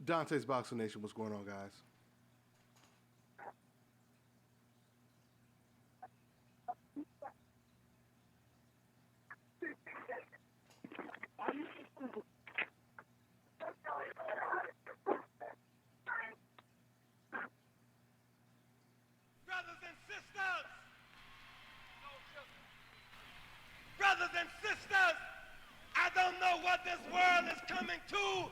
Dante's Boxing Nation, what's going on, guys? Brothers and sisters, I don't know what this world is coming to.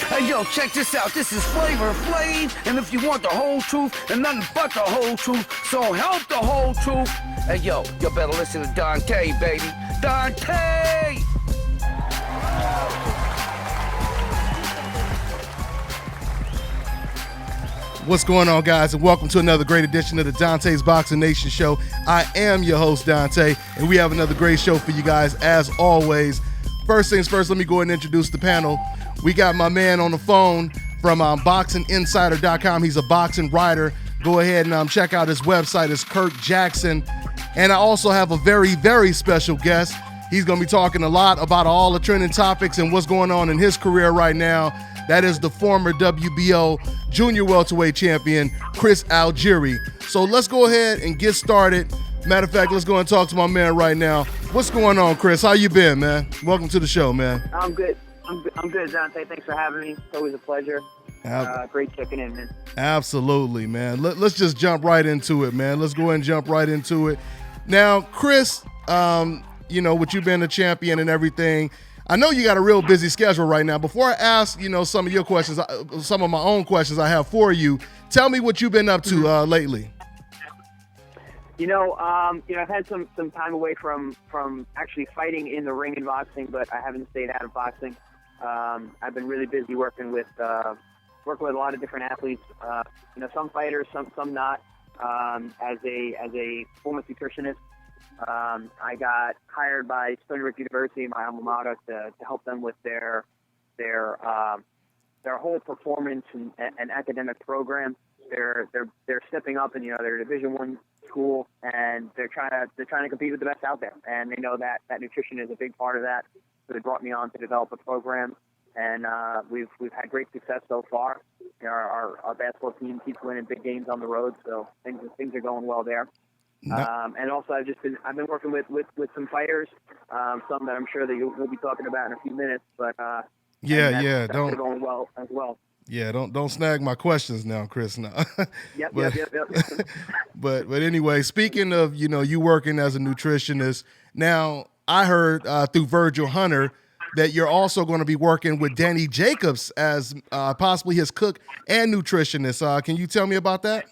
Hey yo, check this out. This is Flavor Flav, and if you want the whole truth and nothing but the whole truth, so help the whole truth. Hey yo, you better listen to Dante, baby. Dante! What's going on, guys, and welcome to another great edition of the Dante's Boxing Nation show. I am your host, Dante, and we have another great show for you guys, as always. First things first, let me go ahead and introduce the panel. We got my man on the phone from BoxingInsider.com. He's a boxing writer. Go ahead and check out his website. It's Kirk Jackson. And I also have a very, very special guest. He's going to be talking a lot about all the trending topics and what's going on in his career right now. That is the former WBO junior welterweight champion, Chris Algieri. So let's go ahead and get started. Matter of fact, let's go and talk to my man right now. What's going on, Chris? How you been, man? Welcome to the show, man. I'm good. I'm good, Dante. Thanks for having me. It's always a pleasure. Great checking in, man. Absolutely, man. Let's just jump right into it, man. Let's go ahead and jump right into it. Now, Chris, with you being a champion and everything, I know you got a real busy schedule right now. Before I ask, some of your questions, some of my own questions I have for you, tell me what you've been up to lately. I've had some time away from actually fighting in the ring in boxing, but I haven't stayed out of boxing. I've been really busy working with a lot of different athletes. Some fighters, some not. As a performance nutritionist, I got hired by Stony Brook University, my alma mater, to help them with their whole performance and academic program. They're stepping up, and they're a Division I school, and they're trying to compete with the best out there, and they know that nutrition is a big part of that. So they brought me on to develop a program, and we've had great success so far. Our basketball team keeps winning big games on the road, so things are going well there. And also I've been working with some fighters, some that I'm sure that we'll be talking about in a few minutes, but that's going well as well. Yeah, don't snag my questions now, Chris. No. Yep. But anyway, speaking of you working as a nutritionist, now I heard through Virgil Hunter that you're also going to be working with Danny Jacobs as possibly his cook and nutritionist. Can you tell me about that?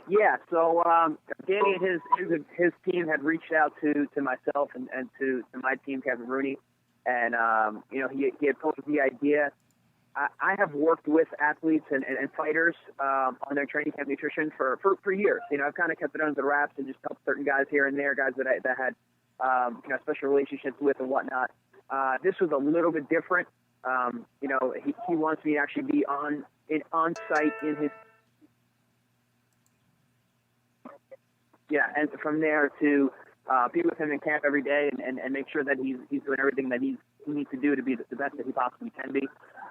Yeah, so Danny and his team had reached out to myself and to my team, Kevin Rooney, and he had posed the idea. I have worked with athletes and fighters on their training camp nutrition for years. I've kind of kept it under the wraps and just helped certain guys here and there, guys that had special relationships with and whatnot. This was a little bit different. He wants me to actually be on site in his. Yeah, and from there to be with him in camp every day and make sure that he's doing everything that he needs to do to be the best that he possibly can be.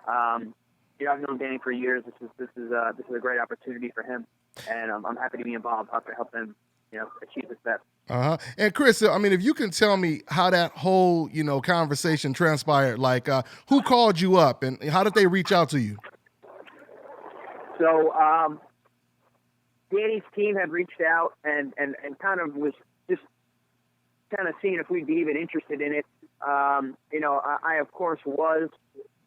I've known Danny for years. This is a great opportunity for him, and I'm happy to be involved, to help him, achieve his best. And Chris, if you can tell me how that whole conversation transpired, like who called you up and how did they reach out to you? So Danny's team had reached out and kind of was just kind of seeing if we'd be even interested in it. I of course was.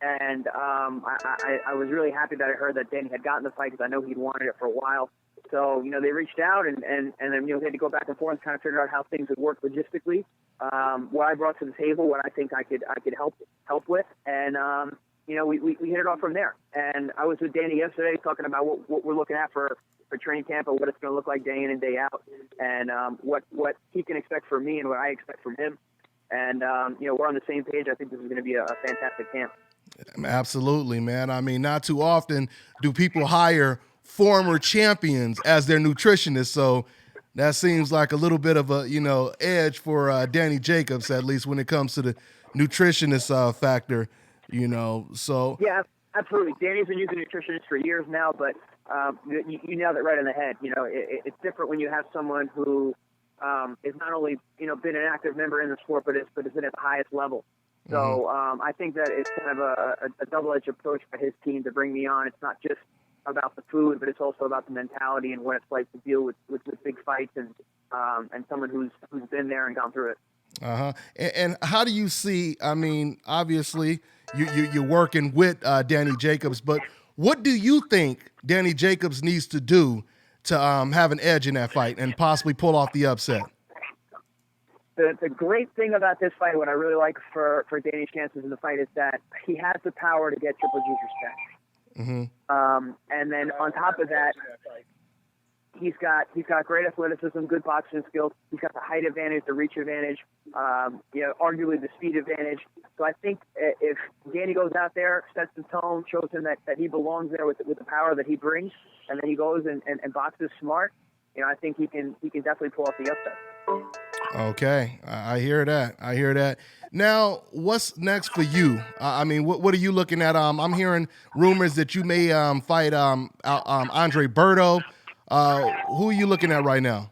And I was really happy that I heard that Danny had gotten the fight because I know he'd wanted it for a while. So, they reached out and then, they had to go back and forth and kind of figure out how things would work logistically, what I brought to the table, what I think I could help with. And, we hit it off from there. And I was with Danny yesterday talking about what we're looking at for training camp and what it's going to look like day in and day out and what he can expect from me and what I expect from him. And, we're on the same page. I think this is going to be a fantastic camp. Absolutely, man. Not too often do people hire former champions as their nutritionist. So that seems like a little bit of a, edge for Danny Jacobs, at least when it comes to the nutritionist factor, so. Yeah, absolutely. Danny's been using a nutritionist for years now, but you nailed it right on the head. It's different when you have someone who is not only, been an active member in the sport, but is been at the highest level. So I think that it's kind of a double-edged approach for his team to bring me on. It's not just about the food, but it's also about the mentality and what it's like to deal with big fights and someone who's been there and gone through it. And how do you see? I mean, obviously you're working with Danny Jacobs, but what do you think Danny Jacobs needs to do to have an edge in that fight and possibly pull off the upset? The great thing about this fight, what I really like for Danny's chances in the fight, is that he has the power to get Triple G's respect. And then on top of that, he's got great athleticism, good boxing skills. He's got the height advantage, the reach advantage, arguably the speed advantage. So I think if Danny goes out there, sets the tone, shows him that he belongs there with the power that he brings, and then he goes and boxes smart, I think he can definitely pull off the upset. Okay, I hear that. Now, what's next for you? I mean, what are you looking at? I'm hearing rumors that you may fight Andre Berto. Who are you looking at right now?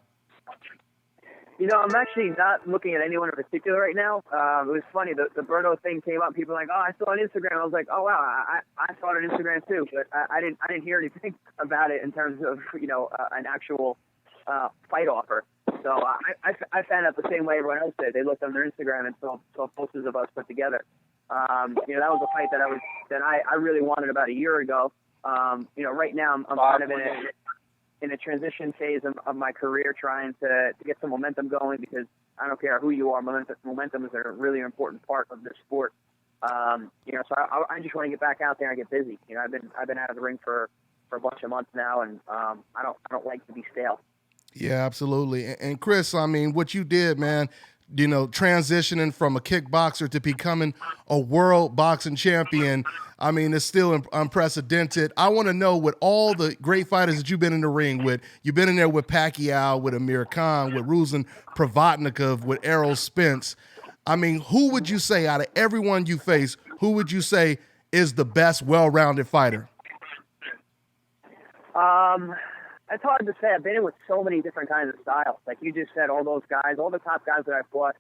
I'm actually not looking at anyone in particular right now. It was funny. The Berto thing came up. People were like, I saw it on Instagram. I was like, oh, wow, I saw it on Instagram too. But I didn't hear anything about it in terms of, an actual fight offer. So I found out the same way everyone else did. They looked on their Instagram and saw posters of us put together. That was a fight that I really wanted about a year ago. Right now I'm kind of in a transition phase of my career, trying to get some momentum going, because I don't care who you are, momentum is a really important part of this sport. So I just want to get back out there and get busy. I've been out of the ring for a bunch of months now, and I don't like to be stale. Yeah, absolutely. And Chris, I mean, what you did, man, transitioning from a kickboxer to becoming a world boxing champion, I mean, it's still unprecedented. I want to know, with all the great fighters that you've been in the ring with, you've been in there with Pacquiao, with Amir Khan, with Ruslan Provodnikov, with Errol Spence. I mean, who would you say, out of everyone you face, who would you say is the best well-rounded fighter? It's hard to say. I've been in with so many different kinds of styles. Like you just said, all those guys, all the top guys that I've fought,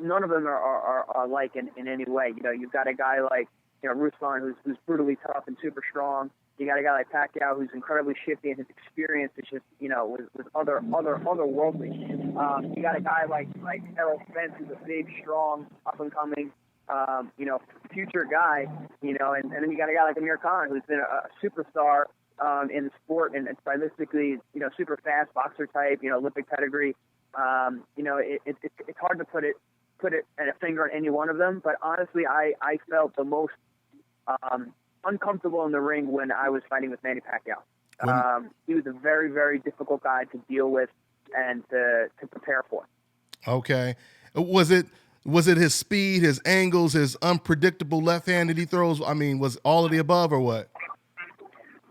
none of them are alike in any way. You've got a guy like Ruslan, who's brutally tough and super strong. You got a guy like Pacquiao, who's incredibly shifty, and his experience is just with otherworldly. You got a guy like Errol Spence, who's a big, strong, up and coming, future guy. And then you got a guy like Amir Khan, who's been a superstar in the sport, and stylistically, super fast boxer type, Olympic pedigree. It's hard to put it at a finger on any one of them, but honestly, I felt the most uncomfortable in the ring when I was fighting with Manny Pacquiao. He was a very, very difficult guy to deal with and to prepare for. Okay. Was it his speed, his angles, his unpredictable left hand that he throws? I mean, was all of the above or what?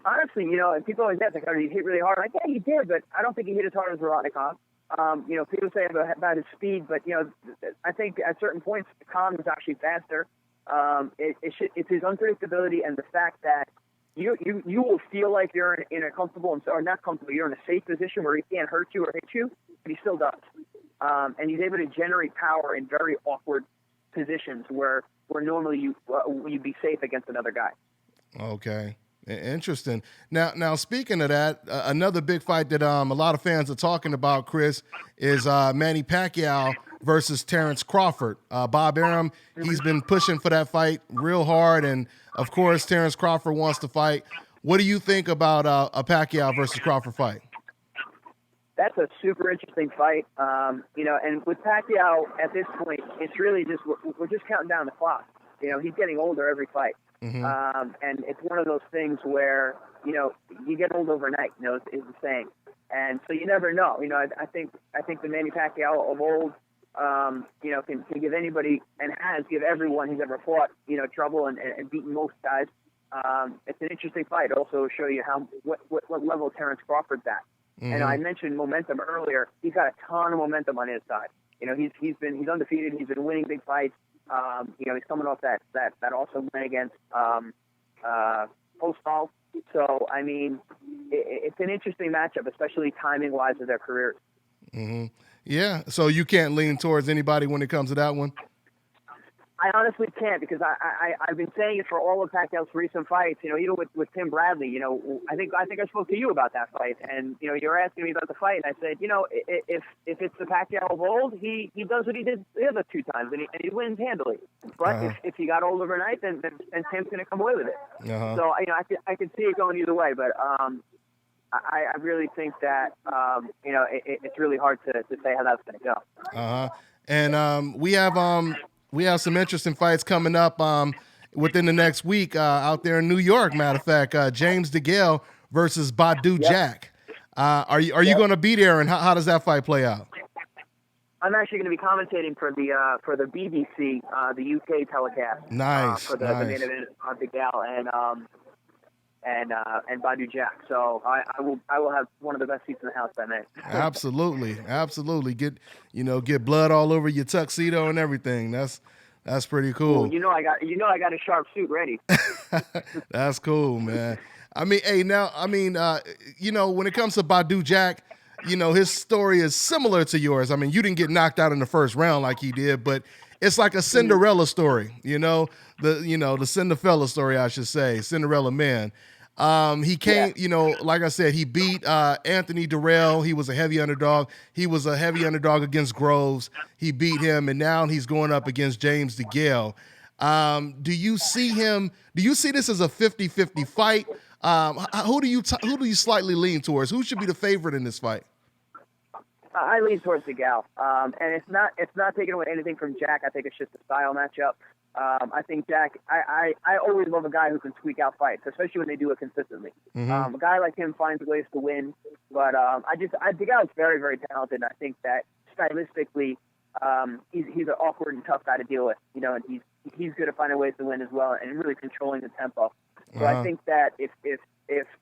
Honestly, people always ask, he hit really hard. Like, yeah, he did, but I don't think he hit as hard as Provodnikov. People say about his speed, but, I think at certain points, Khan was actually faster. It's his unpredictability and the fact that you will feel like you're in a comfortable, or not comfortable, you're in a safe position where he can't hurt you or hit you, but he still does. And he's able to generate power in very awkward positions where normally you'd be safe against another guy. Okay. Interesting. Now, speaking of that, another big fight that a lot of fans are talking about, Chris, is Manny Pacquiao versus Terence Crawford. Bob Arum, he's been pushing for that fight real hard, and of course, Terence Crawford wants to fight. What do you think about a Pacquiao versus Crawford fight? That's a super interesting fight. And with Pacquiao at this point, it's really just we're just counting down the clock. He's getting older every fight. Mm-hmm. And it's one of those things where, you get old overnight, is the saying. And so you never know. I think the Manny Pacquiao of old, can give anybody, and has give everyone who's ever fought, trouble and beaten most guys. It's an interesting fight. Also show you what level Terence Crawford's at. And I mentioned momentum earlier. He's got a ton of momentum on his side. You know, he's undefeated. He's been winning big fights. You know, he's coming off that awesome win against Postol. So, I mean, it's an interesting matchup, especially timing-wise of their careers. Yeah, so you can't lean towards anybody when it comes to that one? I honestly can't, because I've been saying it for all of Pacquiao's recent fights. You know, even with Tim Bradley. You know, I think I spoke to you about that fight, and you know, you're asking me about the fight, and I said, you know, if it's the Pacquiao of old, he does what he did the other 2 times, and he wins handily. But if he got old overnight, then Tim's going to come away with it. So you know, I could see it going either way, but I really think that you know, it's really hard to say how that's going to go. And we have some interesting fights coming up within the next week out there in New York. Matter of fact, James DeGale versus Badu Jack. Are you going to be there, and how does that fight play out? I'm actually going to be commentating for the BBC, the UK telecast. Nice. For the main event of DeGale and Badu Jack. So I will have one of the best seats in the house that night. Absolutely. Get blood all over your tuxedo and everything. That's pretty cool. Well, I got a sharp suit ready. That's cool, man. I mean, when it comes to Badu Jack, you know, his story is similar to yours. I mean, you didn't get knocked out in the first round like he did, but it's like a Cinderella story, the Cinderella story, I should say, Cinderella man. He came, like I said, he beat Anthony Durrell. He was a heavy underdog. He was a heavy underdog against Groves. He beat him, and now he's going up against James DeGale. Do you see this as a 50-50 fight? Who do you slightly lean towards? Who should be the favorite in this fight? I lean towards DeGale, and it's not taking away anything from Jack. I think it's just a style matchup. I think Jack. I always love a guy who can squeak out fights, especially when they do it consistently. A guy like him finds ways to win, but DeGale's very, very talented. And I think that stylistically, he's an awkward and tough guy to deal with. And he's good at finding ways to win as well, and really controlling the tempo. So I think that if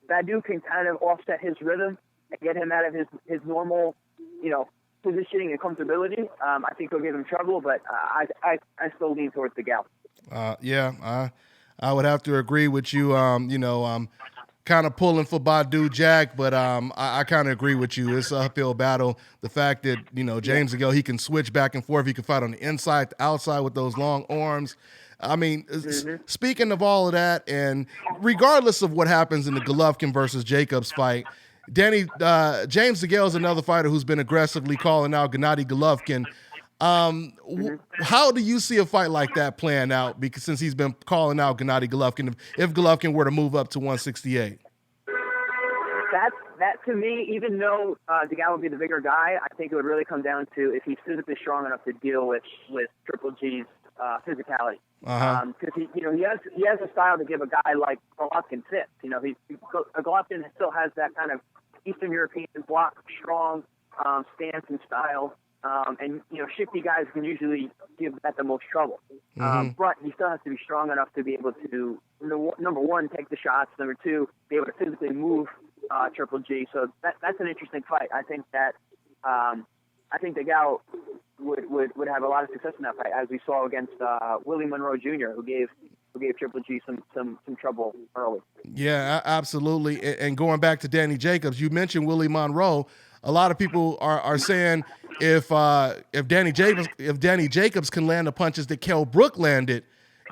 Badu can kind of offset his rhythm and get him out of his normal, positioning and comfortability, I think he'll give him trouble, but I still lean towards DeGale. I would have to agree with you. I'm kind of pulling for Badu Jack, but I kind of agree with you. It's an uphill battle. The fact that, James DeGale, he can switch back and forth. He can fight on the inside, the outside with those long arms. I mean, speaking of all of that, and regardless of what happens in the Golovkin versus Jacobs fight, James DeGale is another fighter who's been aggressively calling out Gennady Golovkin. How do you see a fight like that playing out? Because since he's been calling out Gennady Golovkin, if Golovkin were to move up to 168, that to me, even though DeGale would be the bigger guy, I think it would really come down to if he's physically strong enough to deal with Triple G's physicality. Because he has a style to give a guy like Golovkin fits. Golovkin still has that kind of Eastern European block strong stance and style, and shifty guys can usually give that the most trouble. But he still has to be strong enough to be able to, number one, take the shots. Number two, be able to physically move Triple G. So that's an interesting fight. I think that DeGale would have a lot of success in that fight, as we saw against Willie Monroe Jr., who gave Triple G some trouble early. Yeah, absolutely. And going back to Danny Jacobs, you mentioned Willie Monroe. A lot of people are saying if Danny Jacobs can land the punches that Kell Brook landed,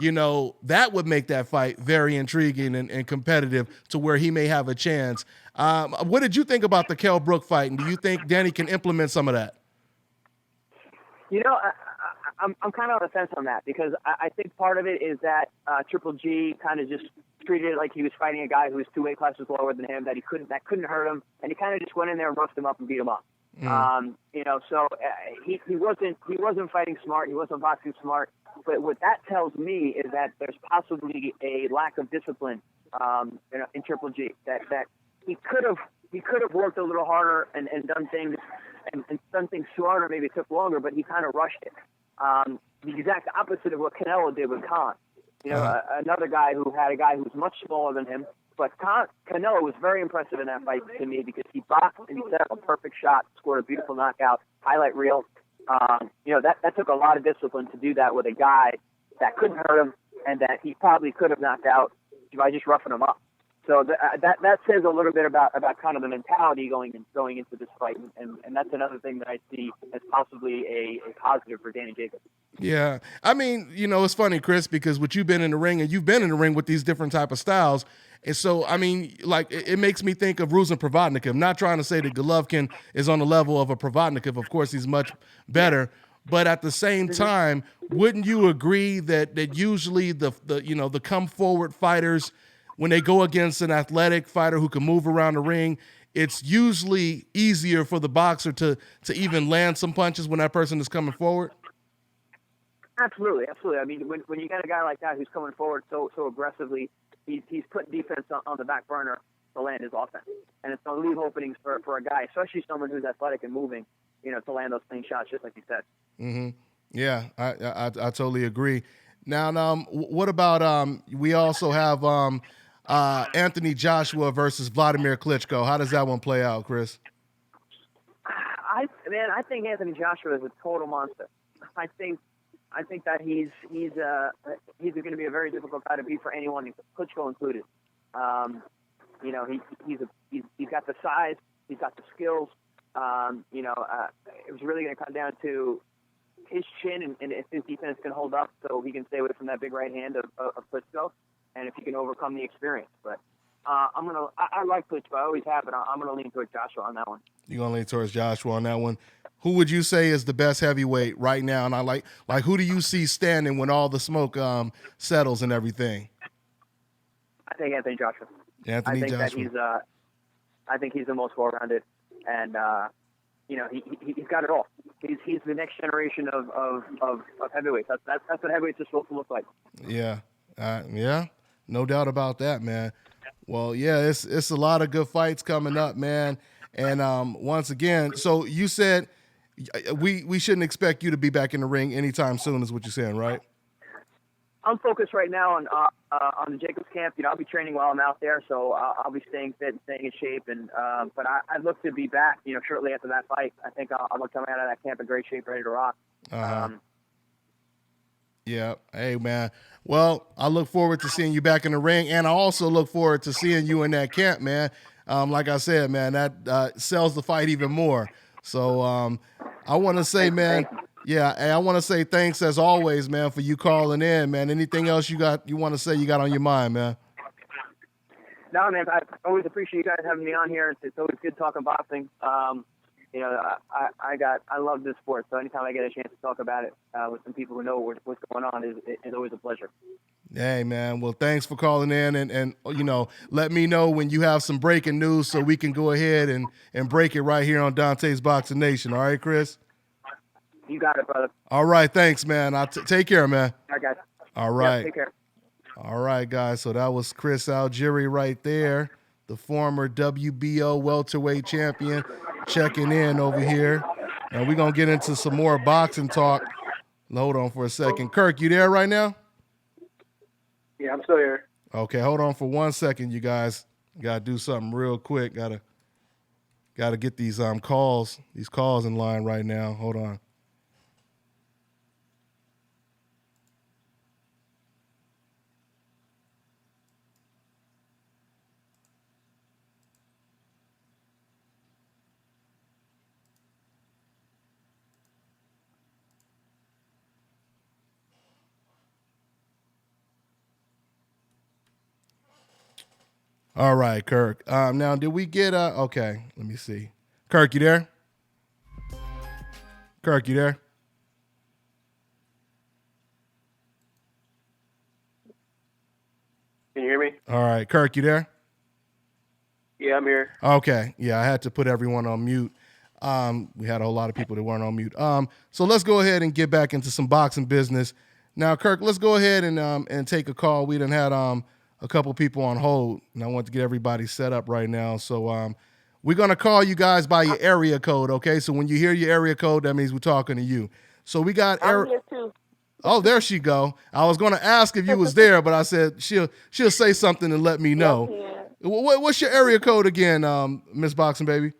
that would make that fight very intriguing and competitive to where he may have a chance. What did you think about the Kell Brook fight, and do you think Danny can implement some of that? I'm kind of on the fence on that, because I think part of it is that Triple G kind of just treated it like he was fighting a guy who was 2 weight classes lower than him, that couldn't hurt him, and he kind of just went in there and roughed him up and beat him up. So he wasn't fighting smart, he wasn't boxing smart. But what that tells me is that there's possibly a lack of discipline in Triple G. That he could have worked a little harder and done things and done things smarter. Maybe it took longer, but he kind of rushed it. The exact opposite of what Canelo did with Khan. Another guy who had a guy who was much smaller than him, But Canelo was very impressive in that fight to me because he boxed and he set up a perfect shot, scored a beautiful knockout, highlight reel. That took a lot of discipline to do that with a guy that couldn't hurt him and that he probably could have knocked out by just roughing him up. So that says a little bit about kind of the mentality going into this fight, and that's another thing that I see as possibly a positive for Danny Jacobs. Yeah. I mean, it's funny, Chris, because you've been in the ring and you've been in the ring with these different type of styles. And so, I mean, like, it makes me think of Ruslan Provodnikov. I'm not trying to say that Golovkin is on the level of a Provodnikov. Of course, he's much better. But at the same time, wouldn't you agree that usually the come forward fighters, when they go against an athletic fighter who can move around the ring, it's usually easier for the boxer to even land some punches when that person is coming forward? Absolutely. I mean, when you got a guy like that who's coming forward so aggressively, he's putting defense on the back burner to land his offense. And it's going to leave openings for a guy, especially someone who's athletic and moving, to land those clean shots, just like you said. Mm-hmm. Yeah, I totally agree. Now, what about we also have Anthony Joshua versus Vladimir Klitschko. How does that one play out, Chris? I think Anthony Joshua is a total monster. I think that he's going to be a very difficult guy to beat for anyone, Klitschko included. He's got the size, he's got the skills. It was really going to come down to his chin and if his defense can hold up, so he can stay away from that big right hand of Klitschko, and if he can overcome the experience. But I like Klitschko, I always have, but I'm gonna lean towards Joshua on that one. You're gonna lean towards Joshua on that one. Who would you say is the best heavyweight right now? And I like who do you see standing when all the smoke settles and everything? I think Anthony Joshua. I think he's the most well-rounded, and he's got it all. He's the next generation of heavyweights. That's what heavyweights are supposed to look like. Yeah, no doubt about that, man. Well, yeah, it's a lot of good fights coming up, man. And once again, so you said we shouldn't expect you to be back in the ring anytime soon, is what you're saying, right? I'm focused right now on the Jacobs camp. I'll be training while I'm out there, so I'll be staying fit and staying in shape. And but I'd look to be back, shortly after that fight. I think I'll come out of that camp in great shape, ready to rock. Yeah. Hey, man. Well, I look forward to seeing you back in the ring, and I also look forward to seeing you in that camp, man. Like I said, man, that sells the fight even more. So I want to say, man. Yeah, and I want to say thanks as always, man, for you calling in, man. Anything else you want to say you got on your mind, man? No, man, I always appreciate you guys having me on here. It's always good talking boxing. I love this sport, so anytime I get a chance to talk about it with some people who know what's going on is always a pleasure. Hey, man. Well, thanks for calling in, and let me know when you have some breaking news so we can go ahead and break it right here on Dante's Boxing Nation. All right, Chris? You got it, brother. All right, thanks, man. Take care, man. All right, guys. All right. Yep, take care. All right, guys. So that was Chris Algieri right there, the former WBO welterweight champion, checking in over here. And we're going to get into some more boxing talk. Hold on for a second. Kirk, you there right now? Yeah, I'm still here. Okay, hold on for 1 second, you guys. Got to do something real quick. Got to get these calls in line right now. Hold on. All right, Kirk. Now, did we get okay, let me see. Kirk, you there? Kirk, you there? Can you hear me? All right, Kirk, you there? Yeah, I'm here. Okay. Yeah, I had to put everyone on mute. We had a whole lot of people that weren't on mute. So let's go ahead and get back into some boxing business. Now, Kirk, let's go ahead and take a call. We done had a couple people on hold, and I want to get everybody set up right now. So we're going to call you guys by your area code, okay? So when you hear your area code, that means we're talking to you. So we got I'm here too. Oh, there she go. I was going to ask if you was there, but I said she'll say something and let me know. What's your area code again, Miss Boxing Baby?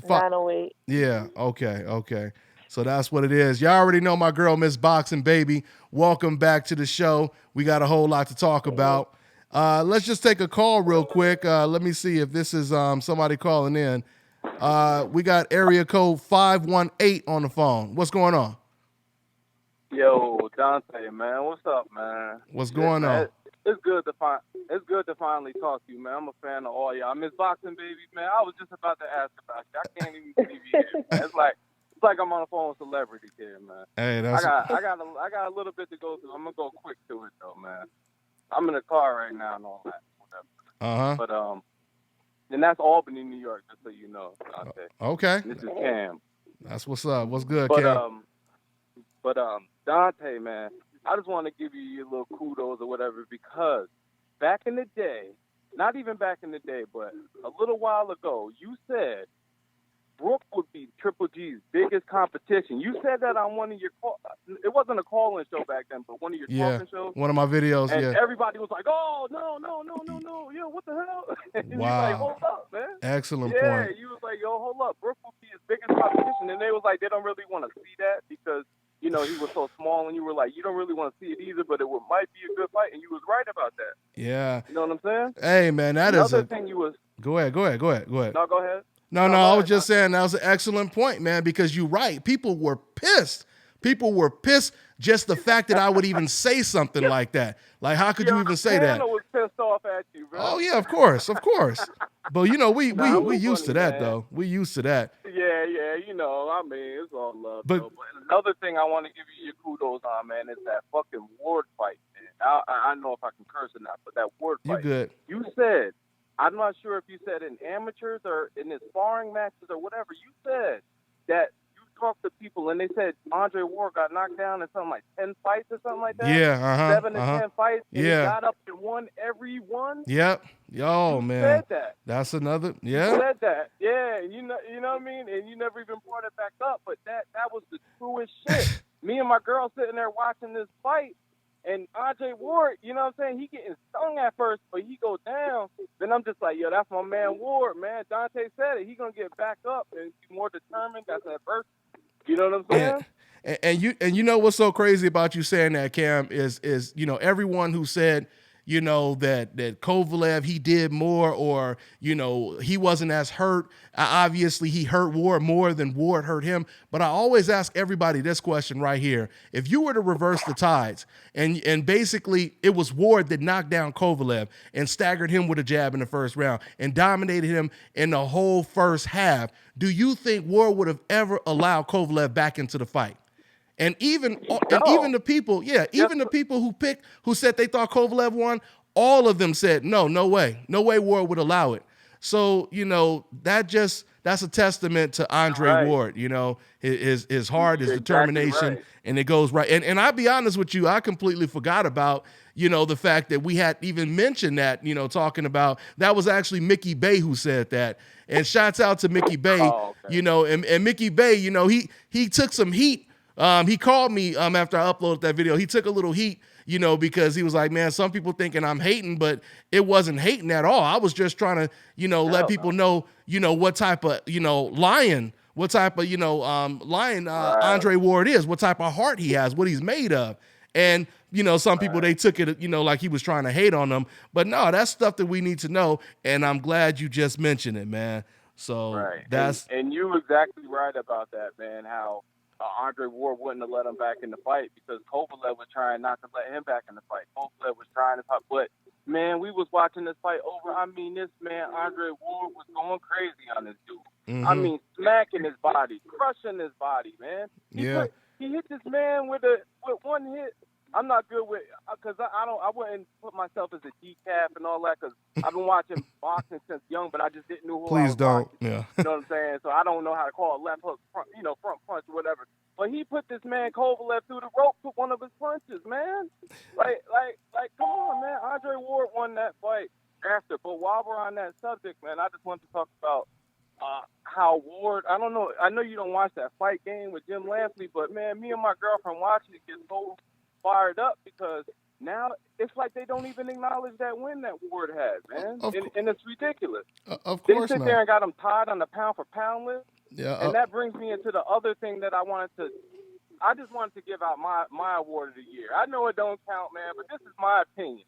908. Yeah, okay. So that's what it is. Y'all already know my girl, Miss Boxing Baby. Welcome back to the show. We got a whole lot to talk about. Let's just take a call real quick. Let me see if this is somebody calling in. We got area code 518 on the phone. What's going on? Yo, Dante, man, what's up, man? What's going on? It's good to finally talk to you, man. I'm a fan of all y'all. Miss Boxing Baby, man, I was just about to ask about you. I can't even believe you here, man. It's like I'm on the phone with celebrity here, man. Hey, I got a little bit to go through. I'm gonna go quick to it though, man. I'm in the car right now and all that, whatever. But and that's Albany, New York, just so you know, Dante. Okay. This is Cam. That's what's up. What's good, Cam? But Dante, man, I just want to give you your little kudos or whatever, because back in the day, not even back in the day, but a little while ago, you said Brooke would be Triple G's biggest competition. You said that on one of your it wasn't a call-in show back then, but one of your talking shows. One of my videos, and yeah. everybody was like, oh, no, yo, what the hell? And you was like, hold up, man. Excellent point. point. Yeah, you was like, yo, hold up. Brooke will be his biggest competition. And they was like, they don't really want to see that because, you know, he was so small, and you were like, you don't really want to see it either, but might be a good fight, and you was right about that. Yeah. You know what I'm saying? Hey, man, Another thing you was... Go ahead. No, go ahead. No, I was just saying that was an excellent point, man, because you're right. People were pissed. People were pissed just the fact that I would even say something like that. Like, how could you even say that? I was pissed off at you, bro. Oh, yeah, of course. But, you know, we used to that, man. Though. We used to that. Yeah, you know, I mean, it's all love. But another thing I want to give you your kudos on, man, is that fucking Ward fight, man. I don't know if I can curse or not, but that Ward fight. You good. You said, I'm not sure if you said in amateurs or in his sparring matches or whatever, you said that you talked to people and they said Andre Ward got knocked down in something like 10 fights or something like that. Yeah, 7 to 10 fights. And he got up and won every one. Yep. Yo, man. Said that. That's another. Yeah. You said that. Yeah. You know what I mean? And you never even brought it back up. But that was the truest shit. Me and my girl sitting there watching this fight. And Andre Ward, you know what I'm saying? He getting stung at first, but he go down. Then I'm just like, yo, that's my man Ward, man. Dante said it. He gonna get back up and be more determined. That's at first. You know what I'm saying? And you know what's so crazy about you saying that, Cam, is you know, everyone who said, you know, that Kovalev, he did more, or, you know, he wasn't as hurt. Obviously, he hurt Ward more than Ward hurt him. But I always ask everybody this question right here. If you were to reverse the tides, and basically it was Ward that knocked down Kovalev and staggered him with a jab in the first round and dominated him in the whole first half, do you think Ward would have ever allowed Kovalev back into the fight? And even the people, the people who said they thought Kovalev won, all of them said, no way Ward would allow it. So, you know, that's a testament to Andre Ward, you know, his heart, his determination, right. And it goes right. And I'll be honest with you, I completely forgot about, you know, the fact that we had even mentioned that, you know, talking about, that was actually Mickey Bay who said that. And shouts out to Mickey Bay, you know, and Mickey Bay, you know, he took some heat. He called me after I uploaded that video. He took a little heat, you know, because he was like, man, some people thinking I'm hating, but it wasn't hating at all. I was just trying to, you know, let people know, you know, what type of, you know, lion Andre Ward is, what type of heart he has, what he's made of. And, you know, some people, they took it, you know, like he was trying to hate on them. But no, that's stuff that we need to know. And I'm glad you just mentioned it, man. So that's. And you were exactly right about that, man, how Andre Ward wouldn't have let him back in the fight because Kovalev was trying not to let him back in the fight. Kovalev was trying to fight, but man, we was watching this fight over. I mean, this man Andre Ward was going crazy on this dude. Mm-hmm. I mean, smacking his body, crushing his body, man. He hit this man with one hit. I'm not good with, because I wouldn't put myself as a decaf and all that, because I've been watching boxing since young, but I just didn't know who I was don't. watching. Yeah. You know what I'm saying? So I don't know how to call a left hook, front punch or whatever. But he put this man Kovalev through the rope with one of his punches, man. Like, come on, man. Andre Ward won that fight after. But while we're on that subject, man, I just want to talk about how Ward, I don't know, I know you don't watch that fight game with Jim Lampley, but man, me and my girlfriend watching it get so fired up because now it's like they don't even acknowledge that win that Ward had, man. And it's ridiculous. Of They course sit not. there and got him tied on the pound-for-pound list. Yeah. And that brings me into the other thing that I just wanted to give out my award of the year. I know it don't count, man, but this is my opinion.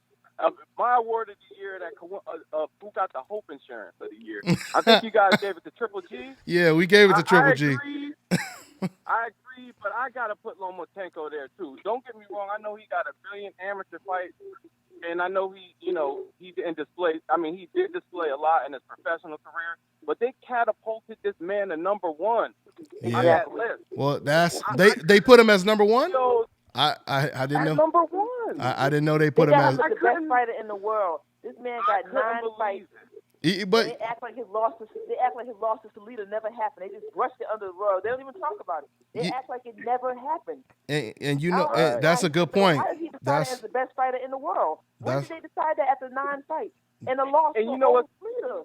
My award of the year who got the Hope Insurance of the year. I think you guys gave it to Triple G. Yeah, we gave it to Triple G. I agree, but I got to put Lomachenko there, too. Don't get me wrong. I know he got a brilliant amateur fight, and I know he did display a lot in his professional career, but they catapulted this man to number one on that list. Well, they put him as number one? So, I didn't know. Number one. I didn't know they put him as the best fighter in the world. This man got 9 fights. But they act like his loss to Salita never happened. They just brushed it under the rug. They don't even talk about it. They act like it never happened. And you know, that's a good point. Why is he decided as the best fighter in the world? When did they decide that after 9 fights? And the loss and you know what? Salita.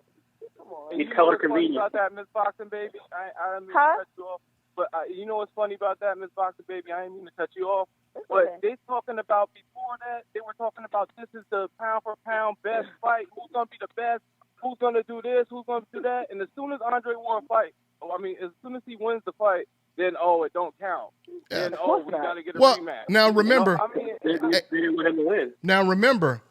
Come on. He's color convenient. About that, Miss Boxing Baby, I didn't mean to cut you off. But you know what's funny about that, Miss Boxing Baby? I didn't mean to cut you off. But they talking about before that, they were talking about this is the pound for pound best fight. Who's gonna be the best? Who's gonna do this? Who's gonna do that? And as soon as Andre Ward as soon as he wins the fight, then it don't count. Yeah. Then we gotta get a rematch. Now remember, They didn't want him to win. Now remember,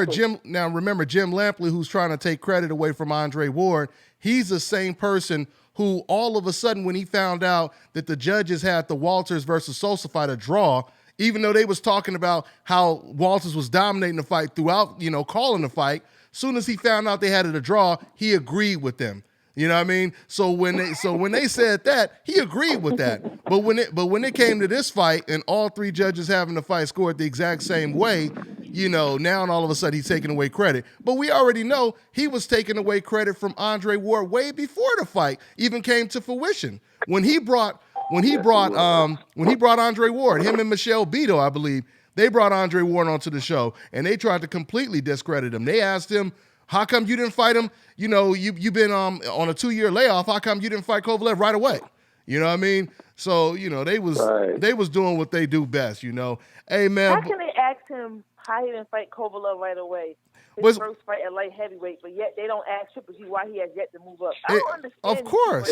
Jim Lampley, who's trying to take credit away from Andre Ward, he's the same person who all of a sudden, when he found out that the judges had the Walters versus Sosa fight a draw, even though they was talking about how Walters was dominating the fight throughout, calling the fight, soon as he found out they had it a draw, he agreed with them. You know what I mean? So when they said that, he agreed with that. But when it came to this fight and all 3 judges having the fight scored the exact same way, now and all of a sudden he's taking away credit. But we already know he was taking away credit from Andre Ward way before the fight even came to fruition. When he brought Andre Ward, him and Michelle Beto, I believe, they brought Andre Ward onto the show and they tried to completely discredit him. They asked him, how come you didn't fight him? You've been on a 2-year layoff. How come you didn't fight Kovalev right away? You know what I mean? So, they was doing what they do best, Hey, man. How can they ask him how he didn't fight Kovalev right away? His first fight at light heavyweight, but yet they don't ask Triple G why he has yet to move up. I don't understand. Of course.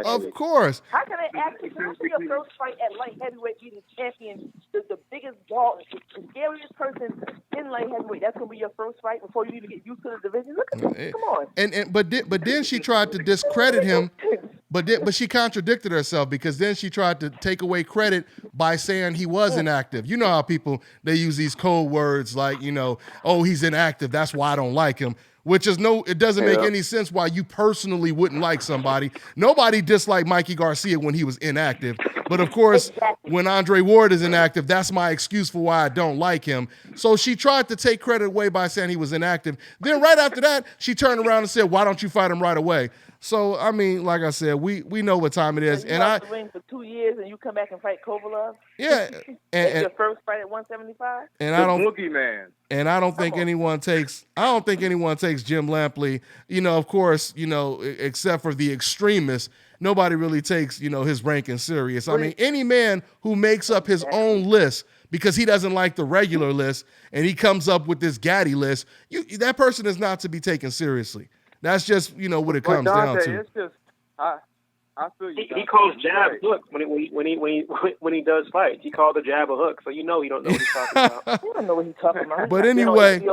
Of course. How can they ask him, how can your first fight at light heavyweight be the champion, the biggest ball, the scariest person in light heavyweight? That's going to be your first fight before you even get used to the division? Look at this. Come on. But then she tried to discredit him. But she contradicted herself because then she tried to take away credit by saying he was inactive. You know how people, they use these code words like, he's inactive. That's why I don't like him, which is it doesn't make any sense why you personally wouldn't like somebody. Nobody disliked Mikey Garcia when he was inactive. But of course, when Andre Ward is inactive, that's my excuse for why I don't like him. So she tried to take credit away by saying he was inactive. Then right after that, she turned around and said, why don't you fight him right away? So, I mean, like I said, we know what time it is. And I ring for 2 years and you come back and fight Kovalev? Yeah. And your first fight at 175? And I don't think anyone takes Jim Lampley, of course, except for the extremists, nobody really takes, his ranking serious. I mean, any man who makes up his own list because he doesn't like the regular list and he comes up with this Gaddy list, that person is not to be taken seriously. That's just, what it comes down to. It's just, I feel you. He calls jab hook when he does fight. He called the jab a hook, so he don't know what he's talking about. He don't know what he's talking about. But anyway,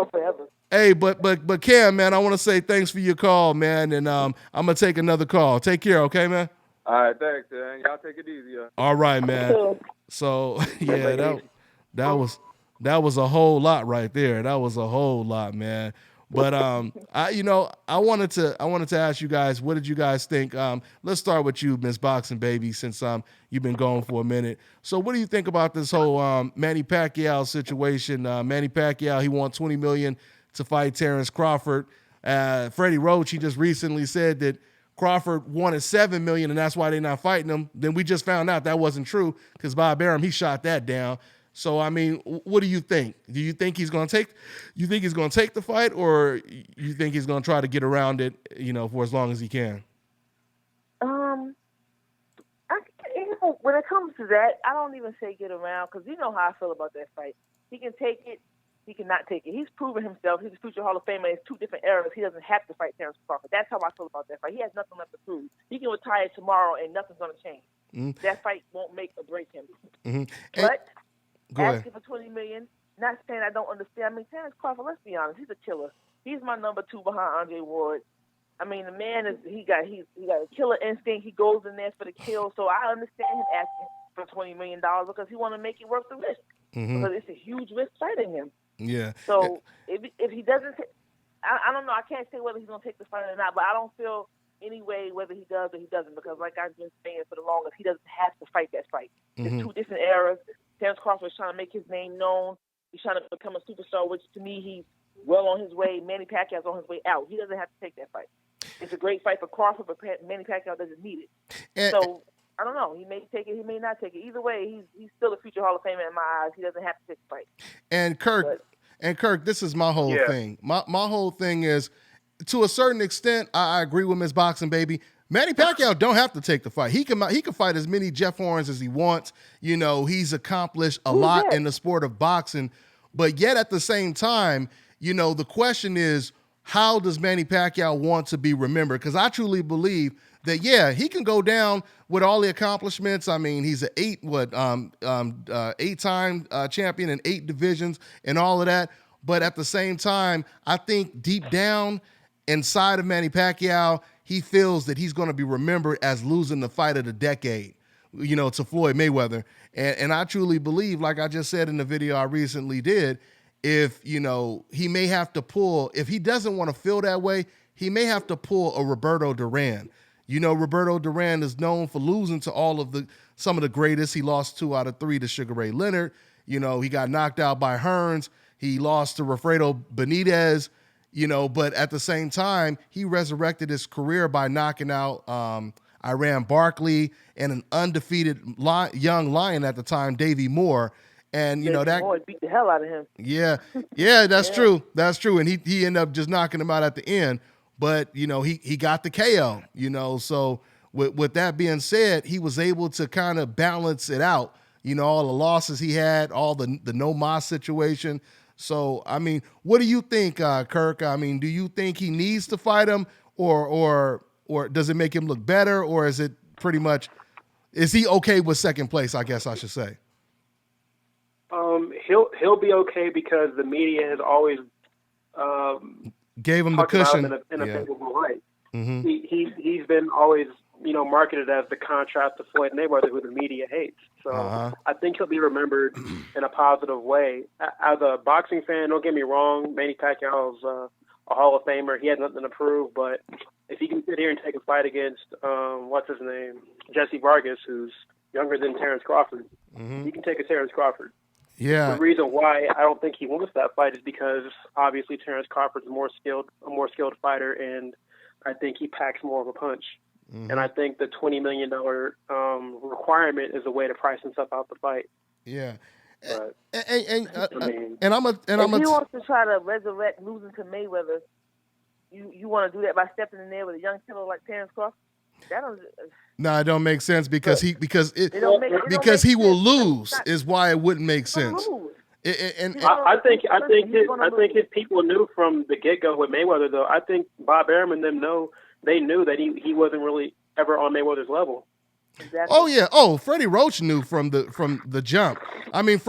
hey, but Cam, man, I want to say thanks for your call, man, and I'm gonna take another call. Take care, okay, man. All right, thanks, man. Y'all take it easy. All right, man. So yeah, that was a whole lot right there. That was a whole lot, man. But I wanted to ask you guys, what did you guys think? Let's start with you, Miss Boxing Baby, since you've been gone for a minute. So what do you think about this whole Manny Pacquiao situation? Manny Pacquiao, he won $20 million to fight Terence Crawford. Freddie Roach, he just recently said that Crawford wanted $7 million and that's why they're not fighting him. Then we just found out that wasn't true because Bob Arum, he shot that down. So, I mean, what do you think? Do you think he's going to take the fight, or you think he's going to try to get around it, for as long as he can? When it comes to that, I don't even say get around because you know how I feel about that fight. He can take it. He cannot take it. He's proven himself. He's a future Hall of Famer. It's 2 different eras. He doesn't have to fight Terence Crawford. That's how I feel about that fight. He has nothing left to prove. He can retire tomorrow and nothing's going to change. Mm-hmm. That fight won't make or break him. Mm-hmm. But asking for $20 million, not saying I don't understand. I mean, Terence Crawford, let's be honest, he's a killer. He's my number 2 behind Andre Ward. I mean, the man he got a killer instinct. He goes in there for the kill. So I understand him asking for $20 million because he want to make it worth the risk. Mm-hmm. Because it's a huge risk fighting him. Yeah. So if he doesn't, I don't know. I can't say whether he's going to take the fight or not, but I don't feel any way whether he does or he doesn't, because like I've been saying for the longest, he doesn't have to fight that fight. Mm-hmm. It's 2 different eras. Terence Crawford is trying to make his name known. He's trying to become a superstar, which to me he's well on his way. Manny Pacquiao's on his way out. He doesn't have to take that fight. It's a great fight for Crawford, but Manny Pacquiao doesn't need it. So I don't know. He may take it. He may not take it. Either way, he's still a future Hall of Famer in my eyes. He doesn't have to take the fight. And Kirk, this is my whole thing. My whole thing is, to a certain extent, I agree with Miss Boxing Baby. Manny Pacquiao don't have to take the fight. He can fight as many Jeff Horns as he wants. You know, he's accomplished a lot in the sport of boxing. But yet at the same time, you know, the question is, how does Manny Pacquiao want to be remembered? Because I truly believe that, he can go down with all the accomplishments. I mean, he's an 8-time champion in 8 divisions and all of that. But at the same time, I think deep down inside of Manny Pacquiao, he feels that he's going to be remembered as losing the fight of the decade, you know, to Floyd Mayweather. And I truly believe, like I just said in the video I recently did, if, you know, he may have to pull, if he doesn't want to feel that way, he may have to pull a Roberto Duran. You know, Roberto Duran is known for losing to some of the greatest. He lost 2 out of 3 to Sugar Ray Leonard. You know, he got knocked out by Hearns. He lost to Wilfredo Benitez, you know, but at the same time, he resurrected his career by knocking out Iran Barkley and an undefeated young lion at the time, Davey Moore. And, you know, that Moore beat the hell out of him. Yeah, that's true. That's true. And he ended up just knocking him out at the end. But, you know, he got the KO, you know. So with that being said, he was able to kind of balance it out. You know, all the losses he had, all the no mas situation. So, I mean, what do you think, Kirk? I mean, do you think he needs to fight him, or does it make him look better, or is it pretty much, is he okay with second place, I guess I should say? He'll be okay because the media has always gave him the cushion in a favorable light. Mm-hmm. He's been always, you know, marketed as the contrast to Floyd Mayweather, who the media hates. So I think he'll be remembered in a positive way. As a boxing fan, don't get me wrong, Manny Pacquiao's a Hall of Famer. He has nothing to prove, but if he can sit here and take a fight against what's his name, Jesse Vargas, who's younger than Terence Crawford, he can take a Terence Crawford. Yeah. The reason why I don't think he wants that fight is because obviously Terence Crawford's a more skilled fighter, and I think he packs more of a punch. Mm-hmm. And I think the $20 million requirement is a way to price himself out the fight. Yeah. But, and if he wants to try to resurrect losing to Mayweather, you want to do that by stepping in there with a young killer like Terence Crawford? No, it don't make sense because he will lose is why it wouldn't make sense. I think his people knew from the get go with Mayweather, though. I think Bob Arum and them knew that he wasn't really ever on Mayweather's level. Exactly. Oh yeah. Oh, Freddie Roach knew from the jump. I mean,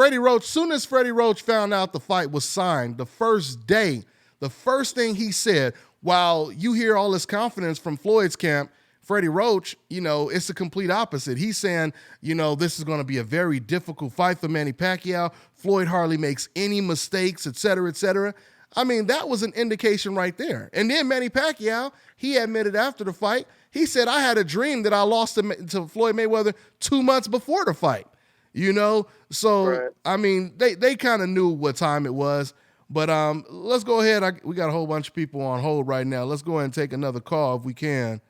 soon as Freddie Roach found out the fight was signed, the first day, the first thing he said, while you hear all this confidence from Floyd's camp, Freddie Roach, you know, it's the complete opposite. He's saying, you know, this is going to be a very difficult fight for Manny Pacquiao. Floyd hardly makes any mistakes, et cetera, et cetera. I mean, that was an indication right there. And then Manny Pacquiao, he admitted after the fight, he said, I had a dream that I lost to Floyd Mayweather 2 months before the fight, you know? So, right. I mean, they kind of knew what time it was. But let's go ahead. We got a whole bunch of people on hold right now. Let's go ahead and take another call if we can.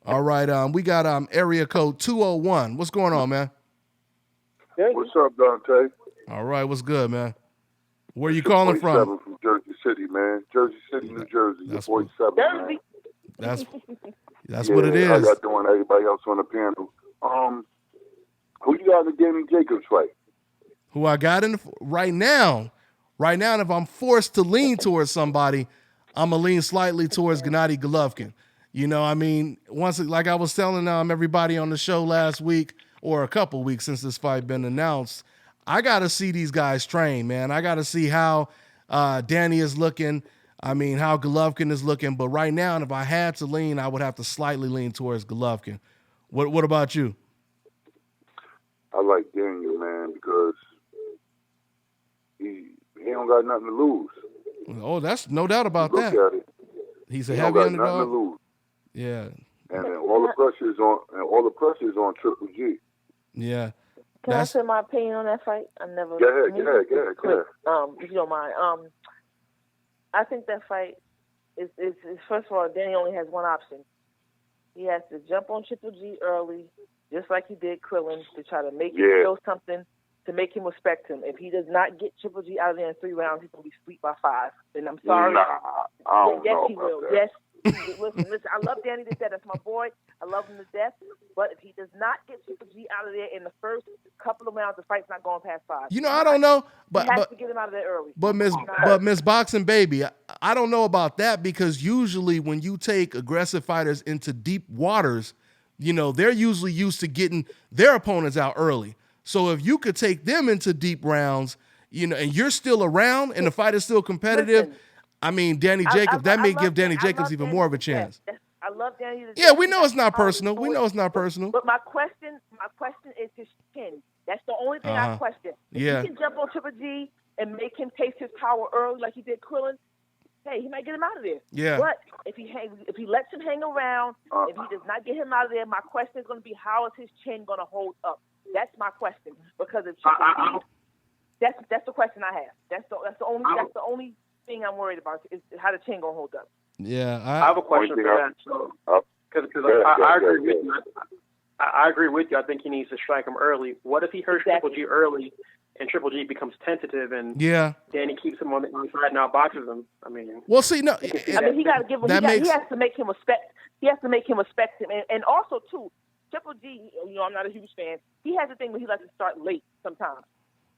All right, we got area code 201. What's going on, man? What's up, Dante? All right, what's good, man? Where you calling from? From Jersey City, man. Jersey City, New Jersey. That's 47, man. That's what it is. I got doing everybody else on the panel. Who you got in the Golovkin-Jacobs fight? Who I got in right now, if I'm forced to lean towards somebody, I'm going to lean slightly towards Gennady Golovkin. You know, I mean, like I was telling everybody on the show last week, or a couple weeks since this fight been announced, I got to see these guys train, man. I got to see how Danny is looking. I mean, how Golovkin is looking. But right now, if I had to lean, I would have to slightly lean towards Golovkin. What about you? I like Daniel, man, because he don't got nothing to lose. Oh, that's no doubt about that. Look at it. He's a heavy underdog. Nothing to lose. Yeah. And then all the pressure is on Triple G. Yeah. Can I say my opinion on that fight? I never. Go ahead. If you don't mind. I think that fight is first of all, Danny only has one option. He has to jump on Triple G early, just like he did Krillin, to try to make him feel something, to make him respect him. If he does not get Triple G out of there in 3 rounds, he's going to be swept by 5. And I'm sorry. Nah, I don't yes, know he about will. that. Yes. Listen, I love Danny to death. That's my boy. I love him to death. But if he does not get Triple G out of there in the first couple of rounds, the fight's not going past 5. You know, I don't know, but he has to get him out of there early. But Miss Boxing Baby, I don't know about that, because usually when you take aggressive fighters into deep waters, you know, they're usually used to getting their opponents out early. So if you could take them into deep rounds, you know, and you're still around and the fight is still competitive. Listen, I mean, Danny Jacobs, that may give Danny Jacobs even more of a chance. I love Danny. Yeah, we know it's not personal. We know it's not personal. But my question is his chin. That's the only thing I question. If he can jump on Triple G and make him taste his power early like he did Krillin, hey, he might get him out of there. Yeah. But if he lets him hang around, if he does not get him out of there, my question is going to be, how is his chin going to hold up? That's my question. Because if Triple G, that's the question I have. That's the only thing I'm worried about is how the chin gonna hold up. Yeah, I have a question for that. Because I agree with you. I agree with you. I think he needs to strike him early. What if he hurts Triple G early, and Triple G becomes tentative, and Danny keeps him on the inside and outboxes him? I mean, well, see, no, I mean, he got to give him. He has to make him respect. He has to make him respect him, and also too, Triple G. You know, I'm not a huge fan. He has a thing where he likes to start late sometimes.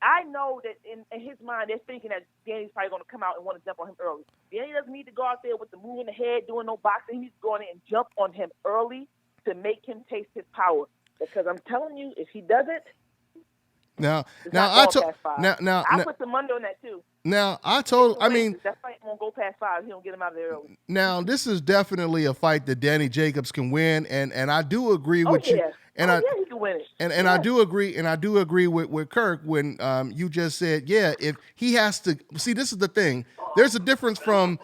I know that in his mind, they're thinking that Danny's probably going to come out and want to jump on him early. Danny doesn't need to go out there with the move in the head, doing no boxing. He needs to go in there and jump on him early to make him taste his power. Because I'm telling you, if he doesn't, I put some money on that too. That fight won't go past 5. He don't get him out of there early. Now, this is definitely a fight that Danny Jacobs can win, and I do agree with you. And he can win it. And I do agree with Kirk when you just said, if he has to see, this is the thing. There's a difference from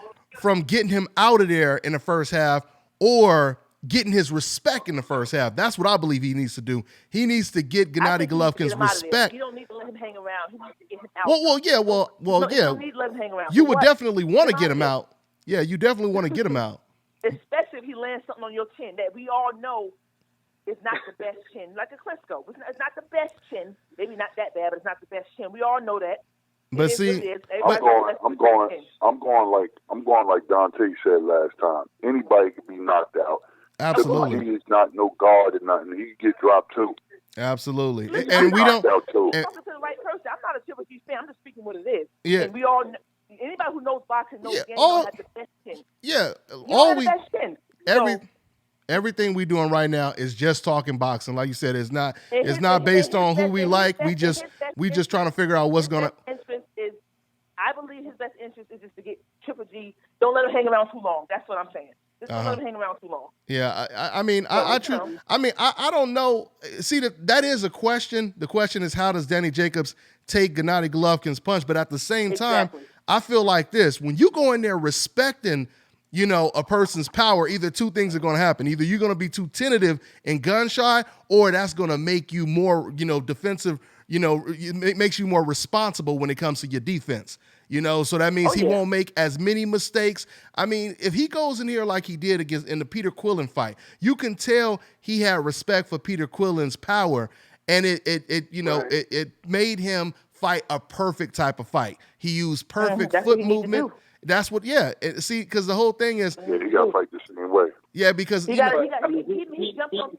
getting him out of there in the first half or getting his respect in the first half. That's what I believe he needs to do. He needs to get Gennady Golovkin's respect. You don't need to let him hang around. He needs to get him out. You don't need to let him hang around. You would definitely want to get him out. Yeah, you definitely want to get him out. Especially if he lands something on your chin that we all know is not the best chin. Like a Klitschko. It's not the best chin. Maybe not that bad, but it's not the best chin. We all know that. But see, I'm going like Dante said last time. Anybody can be knocked out. Absolutely. He's not no guard or nothing. He can get dropped too. Absolutely. Listen, and we don't. I'm talking to the right person. I'm not a Triple G fan. I'm just speaking what it is. Yeah. And we all, anybody who knows boxing knows Danny don't have the best chin. Yeah. The best chin. Everything we doing right now is just talking boxing. Like you said, it's not based on who we like. We just trying to figure out what's gonna. I believe his best interest is just to get Triple G. Don't let him hang around too long. That's what I'm saying. Just don't let him hang around too long. Yeah, I don't know. See, that is a question. The question is, how does Danny Jacobs take Gennady Golovkin's punch? But at the same time, I feel like this: when you go in there respecting, a person's power, either two things are going to happen. Either you're going to be too tentative and gun shy, or that's going to make you more, defensive. It makes you more responsible when it comes to your defense. So that means he won't make as many mistakes. I mean, if he goes in here like he did in the Peter Quillin fight, you can tell he had respect for Peter Quillin's power, and it made him fight a perfect type of fight. He used perfect foot movement. That's what, see, because the whole thing is, he got to fight the same way. Yeah, because he jumped on Peter. He jumped on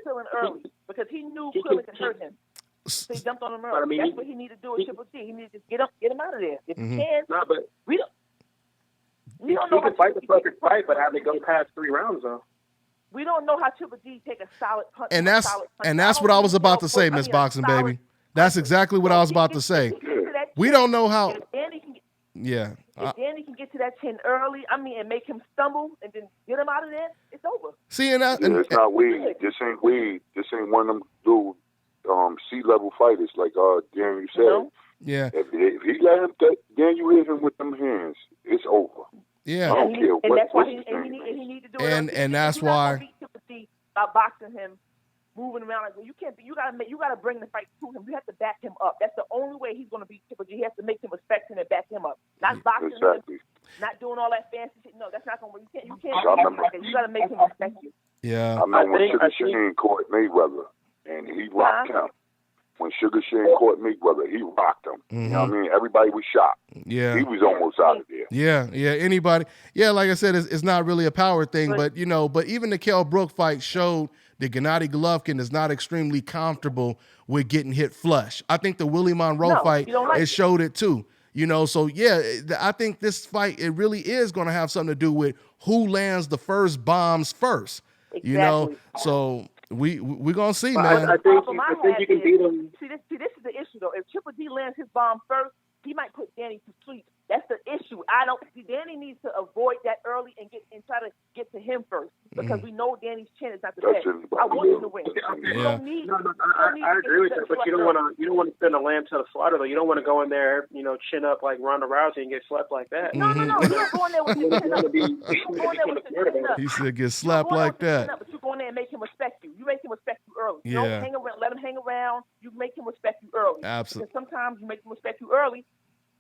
Quillin early because he knew Quillin could hurt him. So he jumped on him early. That's what he needed to do with Triple G. He needed to just get him out of there. If he can. No, but we don't know he can fight the perfect fight, but have to go past 3 rounds though. We don't know how Triple G take a solid punch. And that's what I was about to say, Miss Boxing Baby. That's exactly what I was about to say. We don't know how. If Danny can get to that chin early, and make him stumble and then get him out of there, it's over. See, and it's not weed. This ain't weed. This ain't one of them dude C-level fighters like Daniel said. No? Yeah. If he let him, Daniel hit him with them hands, it's over. Yeah. I don't care and what. that's why he need to do it. And that's why. Beat Triple G by boxing him, moving around like you can't. You gotta bring the fight to him. You have to back him up. That's the only way he's gonna beat Triple G. He has to make him respect him and back him up. Not boxing him, not doing all that fancy shit. No, that's not gonna work. You can't. You gotta make him respect you. Yeah. I remember when Sugar Shane caught Mayweather, and he rocked him. When Sugar Shane caught Mayweather, he rocked him. Mm-hmm. You know what I mean? Everybody was shocked. Yeah. He was almost out of there. Yeah. Anybody. Yeah, like I said, it's not really a power thing, but even the Kell Brook fight showed that Gennady Golovkin is not extremely comfortable with getting hit flush. I think the Willie Monroe fight, it showed it too. So yeah, I think this fight, it really is going to have something to do with who lands the first bombs first. Exactly. So we're going to see, man. I think you can beat him. See, this is the issue, though. If Triple G lands his bomb first, he might put Danny to sleep. That's the issue. Danny needs to avoid that early and try to get to him first because we know Danny's chin is not the best. I want him to win. I agree with that, but you don't want to send a lamb to the slaughter though. You don't want to go in there, chin up like Ronda Rousey and get slapped like that. No. You're not going there with your chin up. He said get slapped like that. But you go in there and make him respect you. You make him respect you early. Yeah. Don't hang around. Let him hang around. You make him respect you early. Absolutely. Because sometimes you make him respect you early,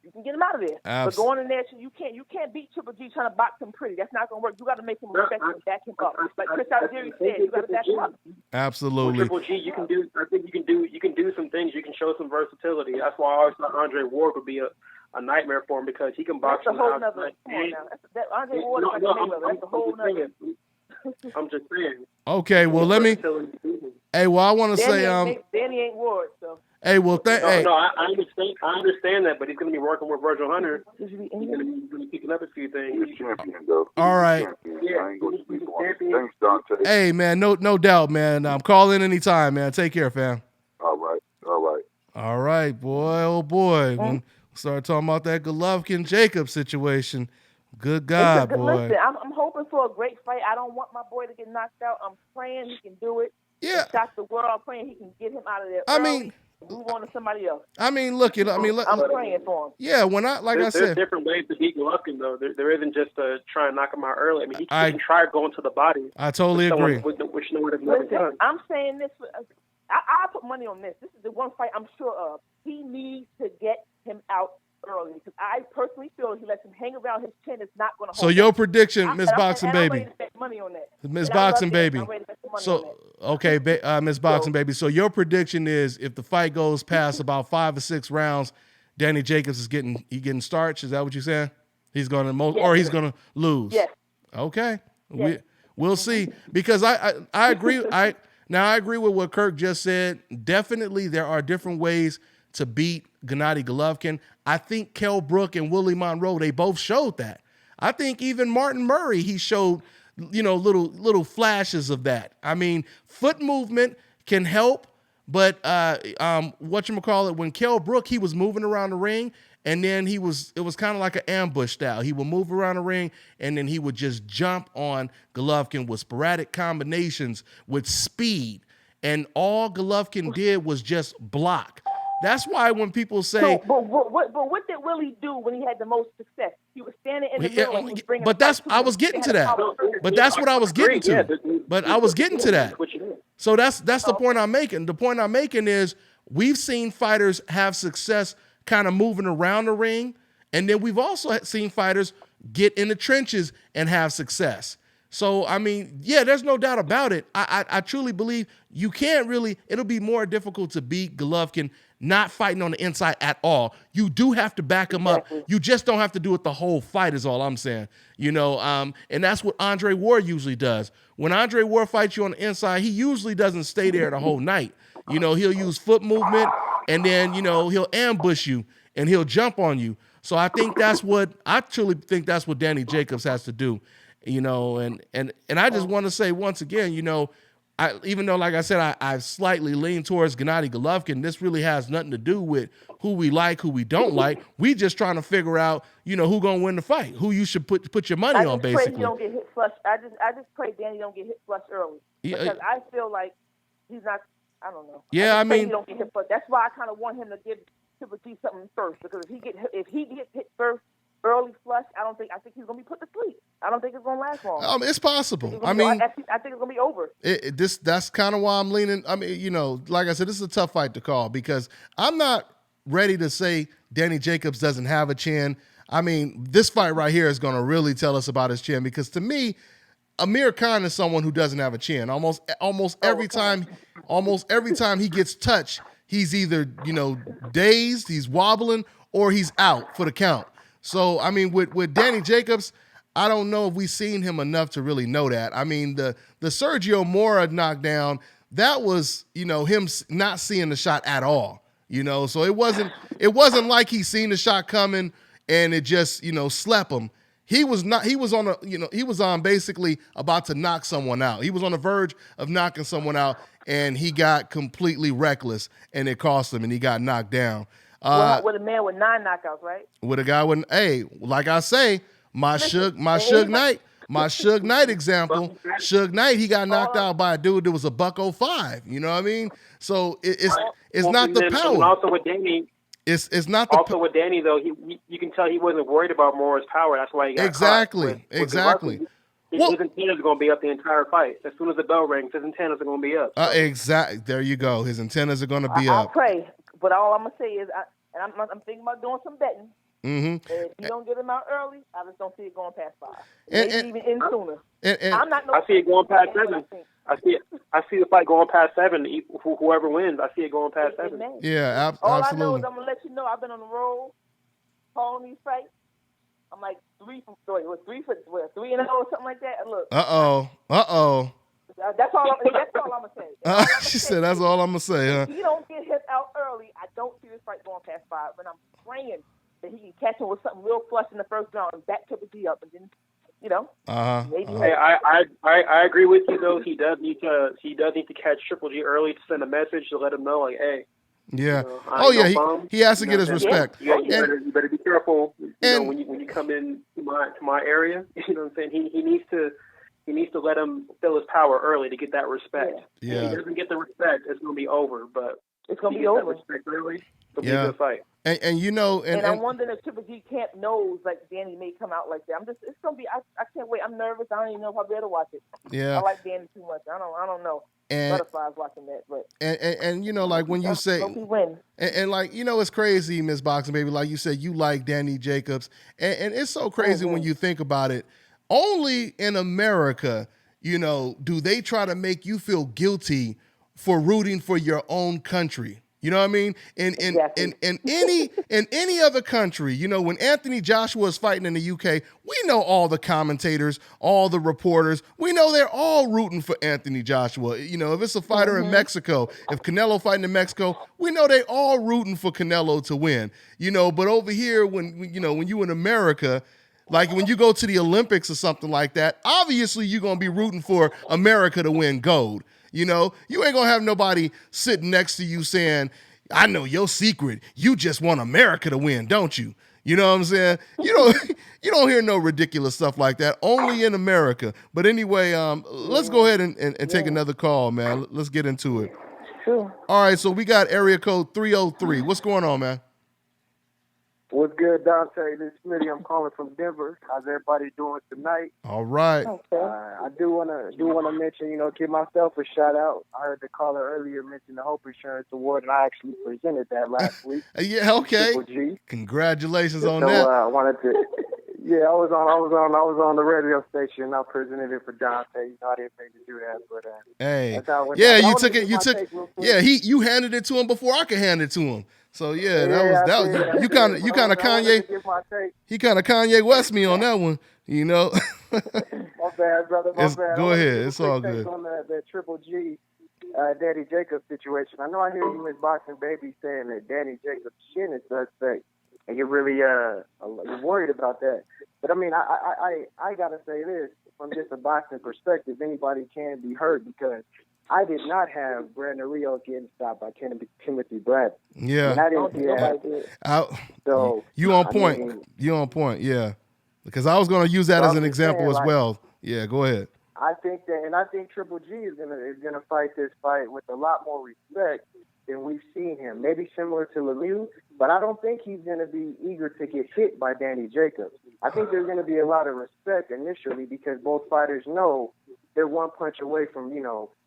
you can get him out of there. But going in there, you can't beat Triple G trying to box him pretty. That's not going to work. You got to make him respect him and back him up. Like Chris Algieri said, you got to back him up. Absolutely. With Triple G, I think you can do some things. You can show some versatility. That's why I always thought Andre Ward would be a nightmare for him because he can box. That's a whole nother. Come on now. Andre Ward is like Mayweather. That's a whole nother. I'm just saying. Okay, well let me. Hey, well I want to say Danny ain't Ward, so. Hey, well, I understand that, but he's going to be working with Virgil Hunter. He's going to be picking up a few things. He's champion, though. All right. I ain't going to speak on it. Thanks, Dante. Hey, man, no doubt, man. Call in anytime, man. Take care, fam. All right. All right, boy. Oh, boy. When we start talking about that Golovkin-Jacobs situation, good God, boy. Listen, I'm hoping for a great fight. I don't want my boy to get knocked out. I'm praying he can do it. Yeah. Shots the world. I'm praying he can get him out of there early. Move on to somebody else. I'm praying for him. Yeah, there's different ways to beat Golovkin, though. There isn't just try and knock him out early. I mean, he can try going to the body. I totally agree. Which no one has never done. I'm saying this. I put money on this. This is the one fight I'm sure of. He needs to get him out early because I personally feel if he lets him hang around his chin, it's not going to hold. So your prediction, Miss Boxing Baby. I'm ready to bet money on that. Miss Boxing Baby. Miss Boxing Baby. So your prediction is if the fight goes past about 5 or 6 rounds, Danny Jacobs is getting starched. Is that what you're saying? He's going to or he's going to lose. Yes. Okay. Yes. We'll see because I agree. I agree with what Kirk just said. Definitely, there are different ways to beat Gennady Golovkin. I think Kell Brook and Willie Monroe, they both showed that. I think even Martin Murray, he showed, little flashes of that. I mean, foot movement can help, but when Kell Brook, he was moving around the ring, and then it was kind of like an ambush style. He would move around the ring, and then he would just jump on Golovkin with sporadic combinations with speed. And all Golovkin did was just block. That's why when people say, but what did Willie do when he had the most success? He was standing in the middle. And he was bringing. But I was getting to that. But that's what I was getting to. But I was getting to that. So that's the point I'm making. The point I'm making is we've seen fighters have success kind of moving around the ring, and then we've also seen fighters get in the trenches and have success. So, I mean, yeah, there's no doubt about it. I truly believe you can't really, it'll be more difficult to beat Golovkin not fighting on the inside at all. You do have to back him up. You just don't have to do it the whole fight is all I'm saying. And that's what Andre Ward usually does. When Andre Ward fights you on the inside, he usually doesn't stay there the whole night. He'll use foot movement, and then, he'll ambush you, and he'll jump on you. So I truly think that's what Danny Jacobs has to do, and I just want to say once again, even though, like I said, I slightly lean towards Gennady Golovkin, this really has nothing to do with who we like, who we don't like. We just trying to figure out, who gonna win the fight, who you should put your money on, basically. I just pray he don't get hit flush. I just pray Danny don't get hit flush early, because I feel like he's not. I don't know. Yeah, he don't get hit flush. That's why I kind of want him to give Triple G something first, because if he gets hit first early flush, I think he's gonna be put to sleep. I don't think it's gonna last long. It's possible. I think it's gonna be over. That's kind of why I'm leaning. Like I said, this is a tough fight to call, because I'm not ready to say Danny Jacobs doesn't have a chin. This fight right here is going to really tell us about his chin, because to me, Amir Khan is someone who doesn't have a chin. Almost every time he gets touched, he's either, dazed, he's wobbling, or he's out for the count. So, with Danny Jacobs, I don't know if we've seen him enough to really know that. The Sergio Mora knockdown, that was, him not seeing the shot at all. So it wasn't like he seen the shot coming and it just, slept him. He was on basically about to knock someone out. He was on the verge of knocking someone out, and he got completely reckless, and it cost him, and he got knocked down. With a man with 9 knockouts, right? With a guy with, like I say, my Suge Knight example. Suge Knight, he got knocked out by a dude that was a $105. You know what I mean? So it's not the power. And also with Danny, it's not the also with Danny though. You can tell he wasn't worried about Mora's power. That's why he got exactly. His antennas are going to be up the entire fight. As soon as the bell rings, his antennas are going to be up. Exactly. There you go. His antennas are going to be up. I pray, but all I'm gonna say is, I'm thinking about doing some betting. Mm-hmm. If you don't get him out early, I just don't see it going past 5. Maybe even in sooner. I see it going past 7. I see the fight going past 7. Whoever wins, I see it going past 7. Yeah, all absolutely. I know is I'm gonna let you know I've been on the road calling these fights. I'm like 3 and 0 or something like that. Look. Uh oh. That's all I'm gonna say. She said, "That's all I'm gonna say." Huh? If you don't get him out early, I don't see this fight going past 5. But I'm praying that he can catch him with something real flush in the first round and back Triple G up, and then, maybe. Hey, I agree with you though. He does need to catch Triple G early to send a message to let him know, like, hey. Yeah. No he has to get his respect. You better be careful. When you come in to my area, you know what I'm saying. He needs to let him feel his power early to get that respect. Yeah. If he doesn't get the respect, it's going to be over. But it's going to be over. Respect early, it'll be a good fight. And I'm wondering if Triple G Camp knows like Danny may come out like that. It's going to be. I can't wait. I'm nervous. I don't even know if I'll be able to watch it. Yeah. I like Danny too much. I don't know. Butterflies watching that, but like when you say, and like it's crazy, Miss Boxing Baby. Like you said, you like Danny Jacobs, and it's so crazy when you think about it. Only in America, do they try to make you feel guilty for rooting for your own country. You know what I mean? In any other country, when Anthony Joshua is fighting in the UK, we know all the commentators, all the reporters, we know they're all rooting for Anthony Joshua. If it's a fighter in Mexico, if Canelo fighting in Mexico, we know they all rooting for Canelo to win. But over here, when you in America, like when you go to the Olympics or something like that, obviously you're going to be rooting for America to win gold. You ain't going to have nobody sitting next to you saying, I know your secret. You just want America to win, don't you? You know what I'm saying? You don't hear no ridiculous stuff like that, only in America. But anyway, let's go ahead and take another call, man. Let's get into it. Sure. All right, so we got area code 303. What's going on, man? What's good, Dante? This is Smitty. I'm calling from Denver. How's everybody doing tonight? All right. Okay. I do wanna mention, give myself a shout out. I heard the caller earlier mention the Hope Insurance Award, and I actually presented that last week. Yeah. Okay. Congratulations on that. I wanted to. Yeah, I was on the radio station. I presented it for Dante. I didn't think to do that, but hey, that's how it yeah, you took it. Yeah, you handed it to him before I could hand it to him. So yeah, that was you kind of Kanye. He kind of Kanye West me on that one, My bad, brother. My bad. Go ahead. It's all good. On that Triple G Danny Jacobs situation. I know I hear you in Boxing Baby saying that Danny Jacobs' chin is suspect, and you're really you're worried about that. But I mean, I gotta say this from just a boxing perspective. Anybody can be hurt because I did not have Brandon Rio getting stopped by Timothy Bradley. Yeah, and I didn't see that. So you on point. You on point. Yeah, because I was going to use that as an example as well. Yeah, go ahead. I think Triple G is gonna fight this fight with a lot more respect than we've seen him. Maybe similar to Lemieux, but I don't think he's gonna be eager to get hit by Danny Jacobs. I think there's gonna be a lot of respect initially because both fighters know they're one punch away from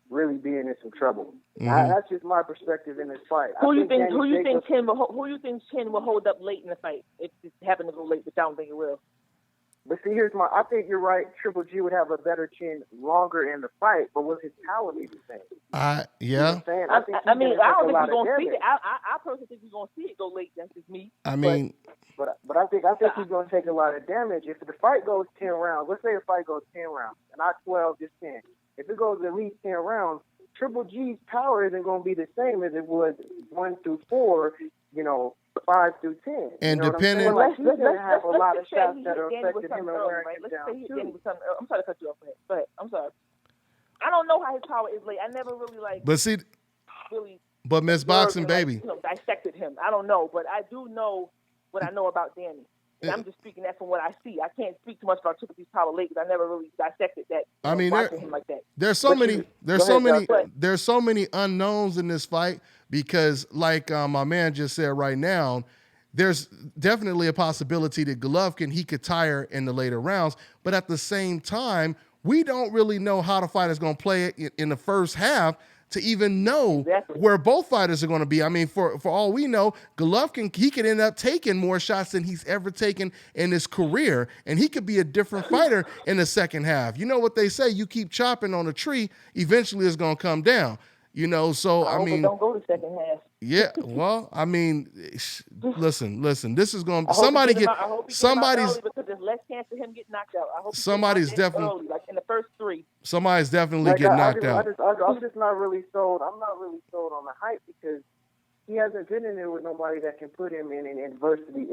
really being in some trouble. That's just my perspective in this fight. Who you think Chin will hold up late in the fight if it happens to go late, but I don't think it will. But see, I think you're right. Triple G would have a better chin longer in the fight, but will his power be the same? Yeah. I don't think we're going to see it. I personally think we're going to see it go late. That's just me. I mean, but I think he's going to take a lot of damage if the fight goes 10 rounds. Let's say the fight goes 10 rounds, not 12, just 10. If it goes at least 10 rounds, Triple G's power isn't going to be the same as it was 1 through 4. 5 through 10. And depending, he's going to have a lot of shots that are affecting him and wearing him down too. I'm sorry to cut you off, but I'm sorry. I don't know how his power is late. I never really But Miss Boxing Baby, dissected him. I don't know, but I do know what I know about Danny. And I'm just speaking that from what I see. I can't speak too much about Triple G's power late because I never really dissected that. I mean, him like that. There's so many unknowns in this fight because, like my man just said right now, there's definitely a possibility that Golovkin, he could tire in the later rounds, but at the same time, we don't really know how the fight is going to play it in the first half to even know where both fighters are going to be. I mean, for all we know, Golovkin, he could end up taking more shots than he's ever taken in his career, and he could be a different fighter in the second half. You know what they say, you keep chopping on a tree, eventually it's going to come down. So I mean, don't go to second half. Yeah, well, I mean, listen. This is going to somebody's because there's less chance of him getting knocked out. I hope somebody's definitely early, like in the first 3. Somebody's definitely getting knocked out. I'm just not really sold. I'm not really sold on the hype because he hasn't been in there with nobody that can put him in any adversity.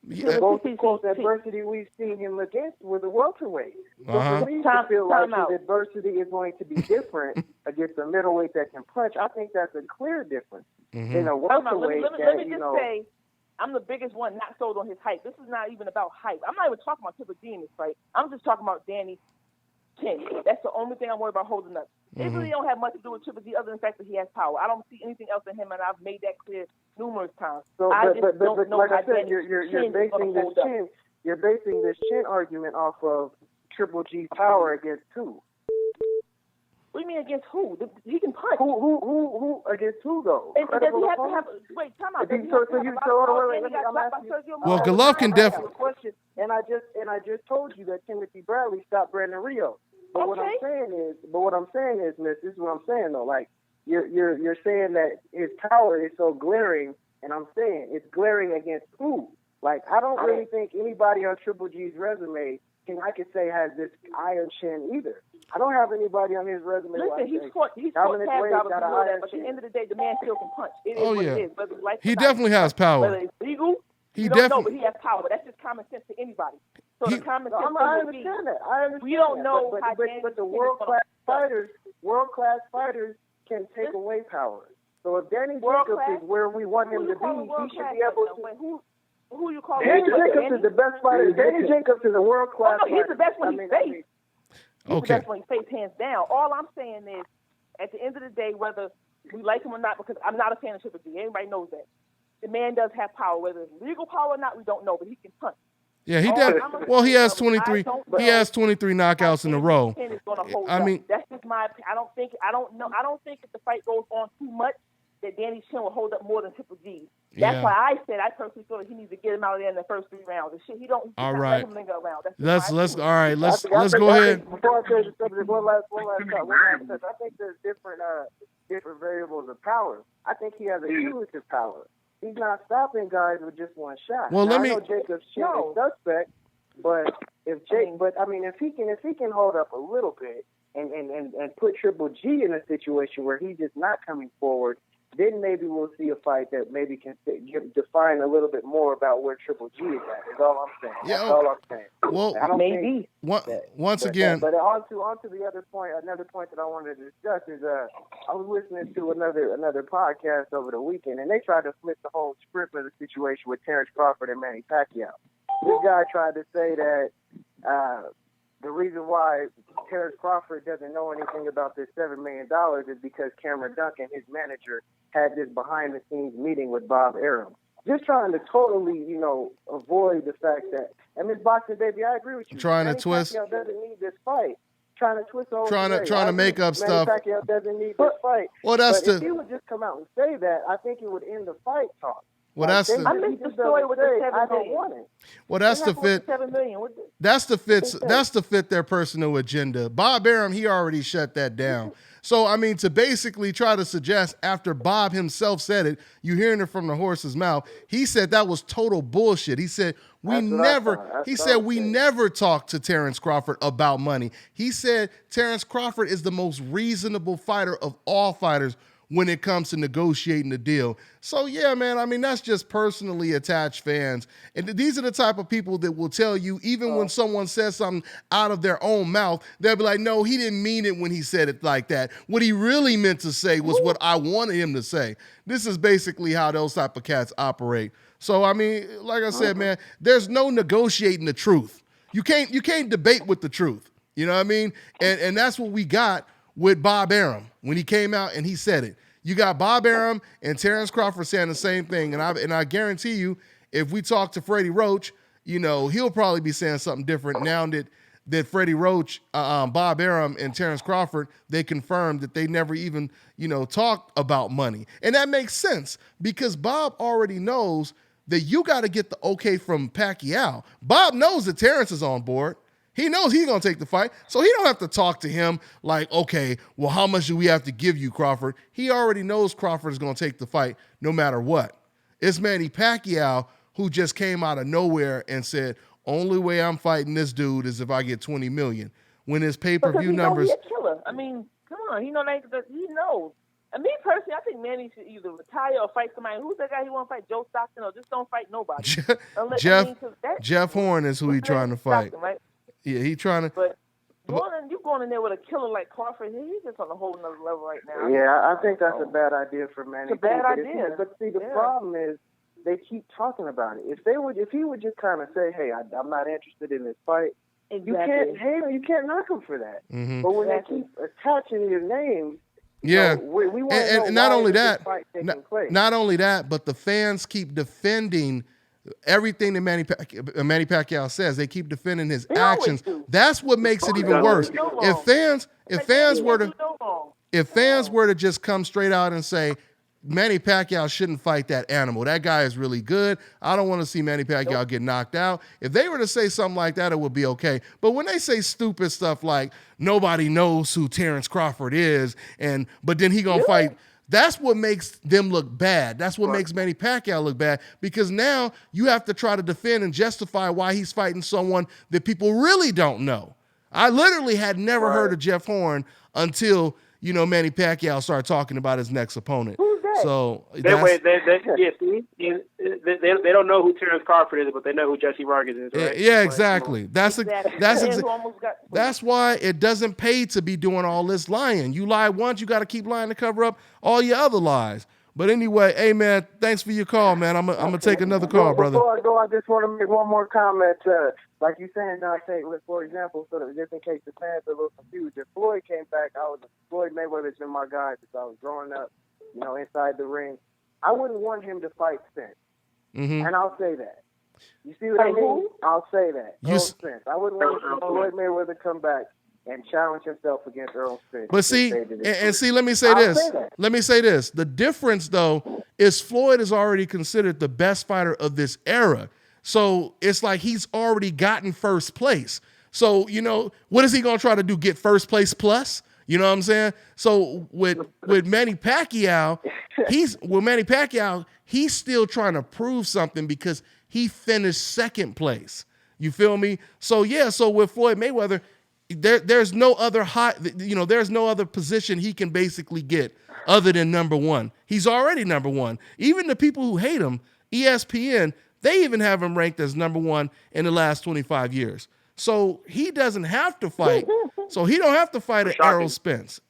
Yeah. Both adversity we've seen him against were the welterweight. So for me to feel like his adversity is going to be different against a middleweight that can punch, I think that's a clear difference in a welterweight. Let me just say, I'm the biggest one not sold on his hype. This is not even about hype. I'm not even talking about Triple G in this fight. I'm just talking about Danny Chin. That's the only thing I'm worried about holding up. It really don't have much to do with Triple G other than the fact that he has power. I don't see anything else in him, and I've made that clear numerous times. So, I just don't know like how I said, Danny you're basing this chin argument off of Triple G's power against who? What do you mean against who? He can punch. Who against who though? And does he have to have? Wait, time out. Well, Golovkin definitely. And I just told you that Timothy Bradley stopped Brandon Rio. But what I'm saying is, Miss, this is what I'm saying though. Like you're saying that his power is so glaring, and I'm saying it's glaring against who? Like I don't really think anybody on Triple G's resume I could say has this iron chin either. I don't have anybody on his resume. Listen, he's fought past Golovkin, but at the end of the day, the man still can punch. It is what it is. He definitely has power. Whether it's legal, you don't know, but he has power. That's just common sense to anybody. So the common sense. I understand that. We don't know but the world-class fighters can take away power. So if Danny Jacobs is where we want him to be, he should be able to. Who you call Danny Jacobs is the best fighter. Danny Jacobs is a world-class fighter. He's the best when he's faced. He's the best when he's faced, hands down. All I'm saying is, at the end of the day, whether we like him or not, because I'm not a fan of Triple G. Everybody knows that. The man does have power. Whether it's legal power or not, we don't know, but he can punch. Yeah, he does. Well, he has 23. He has 23 knockouts in a row. I mean, that's just my opinion. I don't think if the fight goes on too much, that Danny Chin will hold up more than Triple G. That's why I said I personally feel like he needs to get him out of there in the first 3 rounds. And shit, he don't. All right. Let him linger around. Let's go ahead. Before I change the subject, one last thought. I think there's different variables of power. I think he has a cumulative power. He's not stopping guys with just one shot. Well, I know Jacobs' chin is suspect, but if he can hold up a little bit, and put Triple G in a situation where he's just not coming forward, then maybe we'll see a fight that maybe can define a little bit more about where Triple G is at. That's all I'm saying. That's all I'm saying. Well, I don't maybe. Once again. But on to the other point, another point that I wanted to discuss is I was listening to another podcast over the weekend, and they tried to flip the whole script of the situation with Terence Crawford and Manny Pacquiao. This guy tried to say that the reason why Terence Crawford doesn't know anything about this $7 million is because Cameron Duncan, his manager, had this behind-the-scenes meeting with Bob Arum. Just trying to totally, avoid the fact that, and Miss Boxing Baby, I agree with you. Trying to twist. Pacquiao doesn't need this fight. Trying to twist the whole Trying to make up stuff. Pacquiao doesn't need this fight. Well, if he would just come out and say that, I think it would end the fight talk. Well, that's the. I missed the story with the $7 million. Well, that's to fit. $7 million. That's to fit their personal agenda. Bob Arum, he already shut that down. So, I mean, to basically try to suggest after Bob himself said it, you hearing it from the horse's mouth, he said that was total bullshit. He said we never talked to Terence Crawford about money. He said Terence Crawford is the most reasonable fighter of all fighters when it comes to negotiating the deal. So, yeah, man, I mean, that's just personally attached fans. And these are the type of people that will tell you, even when someone says something out of their own mouth, they'll be like, no, he didn't mean it when he said it like that. What he really meant to say was what I wanted him to say. This is basically how those type of cats operate. So, I mean, like I said, man, there's no negotiating the truth. You can't debate with the truth. You know what I mean? And that's what we got with Bob Arum when he came out and he said it. You got Bob Arum and Terence Crawford saying the same thing, and I guarantee you, if we talk to Freddie Roach, he'll probably be saying something different now that Freddie Roach, Bob Arum, and Terence Crawford, they confirmed that they never even talked about money, and that makes sense because Bob already knows that you got to get the okay from Pacquiao. Bob knows that Terence is on board. He knows he's going to take the fight, so he don't have to talk to him like, okay, well, how much do we have to give you, Crawford? He already knows Crawford is going to take the fight no matter what. It's Manny Pacquiao who just came out of nowhere and said, only way I'm fighting this dude is if I get $20 million. When his pay-per-view numbers... He's a killer. I mean, come on. He knows. And me personally, I think Manny should either retire or fight somebody. Who's that guy he want to fight? Joe Stockton? Or just don't fight nobody. Jeff Horn is who he's trying to fight. Stockton, right? Yeah, he trying to. But you going in there with a killer like Crawford, he's just on a whole nother level right now. Yeah, I think that's a bad idea for Manny. It's a bad idea. But see, the problem is they keep talking about it. If he would just kind of say, "Hey, I'm not interested in this fight," exactly. you can't knock him for that. Mm-hmm. But when they keep attaching your name. Yeah, we want and to know not only that, but the fans keep defending everything that Manny Pacquiao says. They keep defending his actions. That's what makes it even worse. If fans were to just come straight out and say Manny Pacquiao shouldn't fight that animal, that guy is really good, I don't want to see Manny Pacquiao get knocked out. If they were to say something like that, it would be okay. But when they say stupid stuff like nobody knows who Terence Crawford is, but then he gonna fight. That's what makes them look bad. That's what makes Manny Pacquiao look bad, because now you have to try to defend and justify why he's fighting someone that people really don't know. I literally had never heard of Jeff Horn until, Manny Pacquiao started talking about his next opponent. Who's that? So they don't know who Terence Crawford is, but they know who Jesse Vargas is, right? Yeah, exactly. That's why it doesn't pay to be doing all this lying. You lie once, you got to keep lying to cover up all your other lies. But anyway, hey, man, thanks for your call, man. I'm going to take another call, brother. Before I go, I just want to make one more comment. Like you saying, Dante, for example, so that just in case the fans are a little confused, if Floyd came back, Floyd Mayweather's been my guy since I was growing up, inside the ring. I wouldn't want him to fight Spence. Mm-hmm. And I'll say that. You see what I mean? I'll say that. Spence. I wouldn't want Floyd Mayweather to come back and challenge himself against Earl Spence. But see, let me say this. Let me say this. The difference, though, is Floyd is already considered the best fighter of this era. So it's like he's already gotten first place. So, what is he going to try to do? Get first place plus? You know what I'm saying? So with Manny Pacquiao, he's still trying to prove something because he finished second place. You feel me? So, yeah, so with Floyd Mayweather, there's no other there's no other position he can basically get other than number one. He's already number one. Even the people who hate him, ESPN, they even have him ranked as number one in the last 25 years. So he doesn't have to fight. So he don't have to fight an Errol Spence,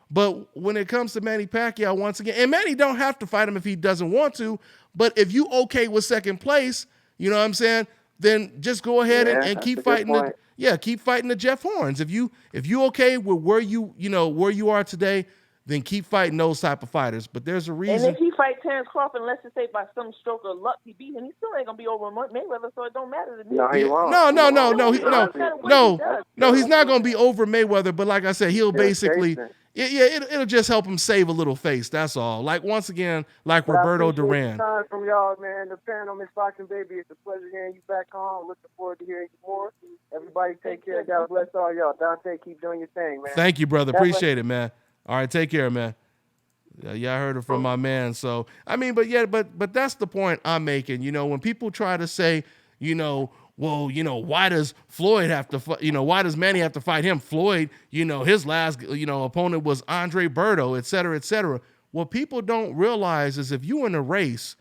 But when it comes to Manny Pacquiao, once again, and Manny don't have to fight him if he doesn't want to, but if you okay with second place, you know what I'm saying, then just go ahead and keep fighting keep fighting the Jeff Horns. If you okay with where you are today, then keep fighting those type of fighters. But there's a reason. And if he fight Terence Crawford, let's just say by some stroke of luck he beat him, he still ain't gonna be over Mayweather, so it don't matter to me. No, he won't. No, he's not gonna be over Mayweather. But like I said, he'll basically. It'll just help him save a little face. That's all. Like once again, like Roberto Duran. Time from y'all, man. The panel, Miss Boxing Baby. It's a pleasure hearing you back on. Looking forward to hearing you more. Everybody, take care. God bless all y'all. Dante, keep doing your thing, man. Thank you, brother. Appreciate it, man. All right, take care, man. Yeah, I heard it from my man. So I mean, but that's the point I'm making. When people try to say, why does Floyd have to fight? Why does Manny have to fight him? Floyd, his last, opponent was Andre Berto, et cetera, et cetera. What people don't realize is if you're in a race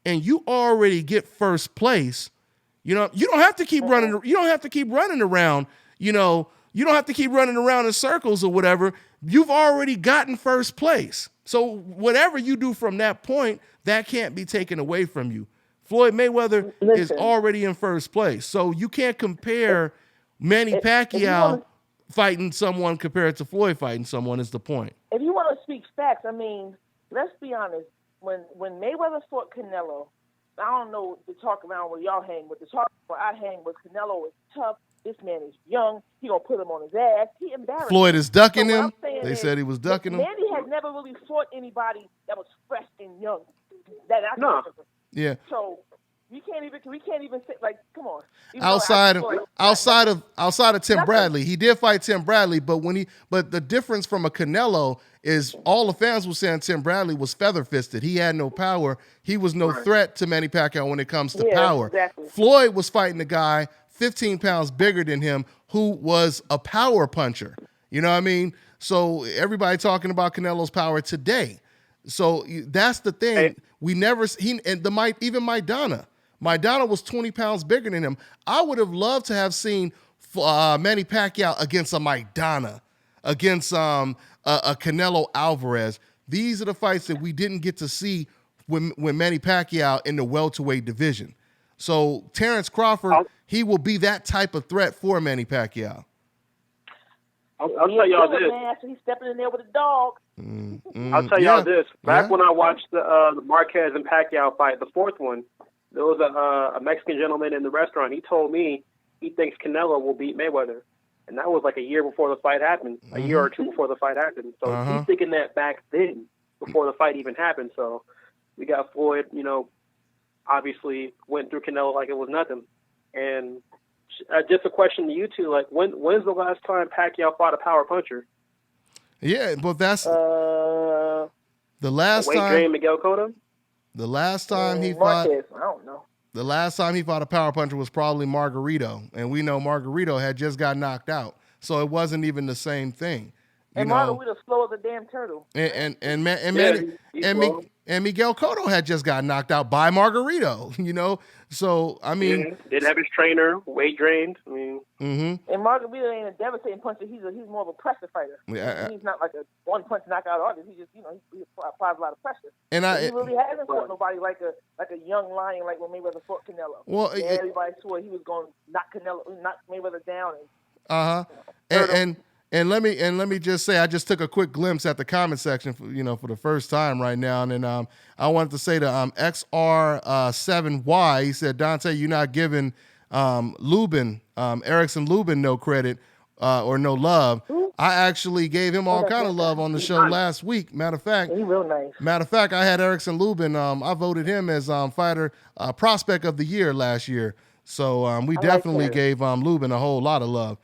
and you already get first place, you don't have to keep running. You don't have to keep running around. You don't have to keep running around in circles or whatever. You've already gotten first place. So whatever you do from that point, that can't be taken away from you. Floyd Mayweather is already in first place. So you can't compare Manny Pacquiao fighting someone compared to Floyd fighting someone is the point. If you want to speak facts, I mean, let's be honest. When Mayweather fought Canelo, I don't know the talk around where y'all hang, but the talk where I hang was Canelo is tough. This man is young. He gonna put him on his ass. He embarrassed. Floyd is ducking him. They said he was ducking him. Manny has never really fought anybody that was fresh and young. That I can remember. Yeah. So we can't even say, like, come on. Outside of Tim Bradley, he did fight Tim Bradley, but the difference from a Canelo is all the fans were saying Tim Bradley was feather fisted. He had no power. He was no threat to Manny Pacquiao when it comes to power. Exactly. Floyd was fighting a guy 15 pounds bigger than him who was a power puncher. You know what I mean? So everybody talking about Canelo's power today. So that's the thing. Hey. Even Maidana was 20 pounds bigger than him. I would have loved to have seen Manny Pacquiao against a Maidana, against a Canelo Alvarez. These are the fights that we didn't get to see when Manny Pacquiao in the welterweight division. So Terence Crawford, he will be that type of threat for Manny Pacquiao. I'll tell y'all this. Man, so he's stepping in there with a dog. I'll tell y'all this. Back when I watched the Marquez and Pacquiao fight, the fourth one, there was a Mexican gentleman in the restaurant. He told me he thinks Canelo will beat Mayweather. And that was like a year before the fight happened, a year or two before the fight happened. So he's thinking that back then, before the fight even happened. So we got Floyd, obviously went through Canelo like it was nothing. And just a question to you two, like when's the last time Pacquiao fought a power puncher? Yeah, but that's the last time. Wade Miguel Cotto? The last time he Marquez, I don't know. The last time he fought a power puncher was probably Margarito, and we know Margarito had just got knocked out, so it wasn't even the same thing. And Margarito's slow as a damn turtle. And Miguel Cotto had just got knocked out by Margarito, So I mean, didn't have his trainer, weight drained. I mean, and Margarito ain't a devastating puncher. He's more of a pressure fighter. He's not like a one punch knockout artist. He just he applies a lot of pressure. And he really hasn't fought nobody like a young lion like when Mayweather fought Canelo. Well, everybody swore he was going to knock Mayweather down. And let me just say, I just took a quick glimpse at the comment section for the first time right now, and I wanted to say to XR7Y, he said, Dante, you're not giving Lubin, Erickson Lubin, no credit or no love. I actually gave him all kind of love on the show last week. Matter of fact, he's real nice. Matter of fact, I had Erickson Lubin. I voted him as fighter prospect of the year last year. So we definitely gave Lubin a whole lot of love,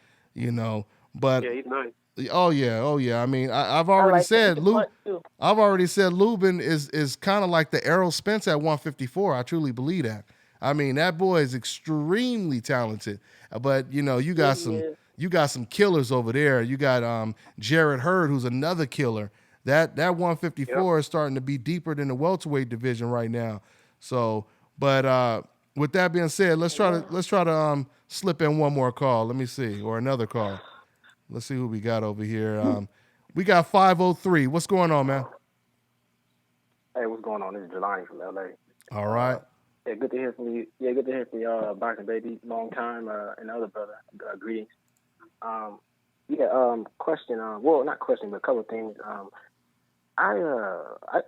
But yeah, he's nice. Oh yeah. I mean, I've already said Lubin is kind of like the Errol Spence at 154. I truly believe that. I mean, that boy is extremely talented. But you got you got some killers over there. You got Jarrett Hurd, who's another killer. That 154 is starting to be deeper than the welterweight division right now. So, but with that being said, let's try to slip in one more call. Let me see, or another call. Let's see who we got over here. We got 503. What's going on, man? Hey, what's going on? This is Jelani from LA. All right. Yeah, good to hear from you. Yeah, good to hear from y'all, Boxing Baby, long time, and other brother. Greetings. Question. Well, not question, but a couple of things. I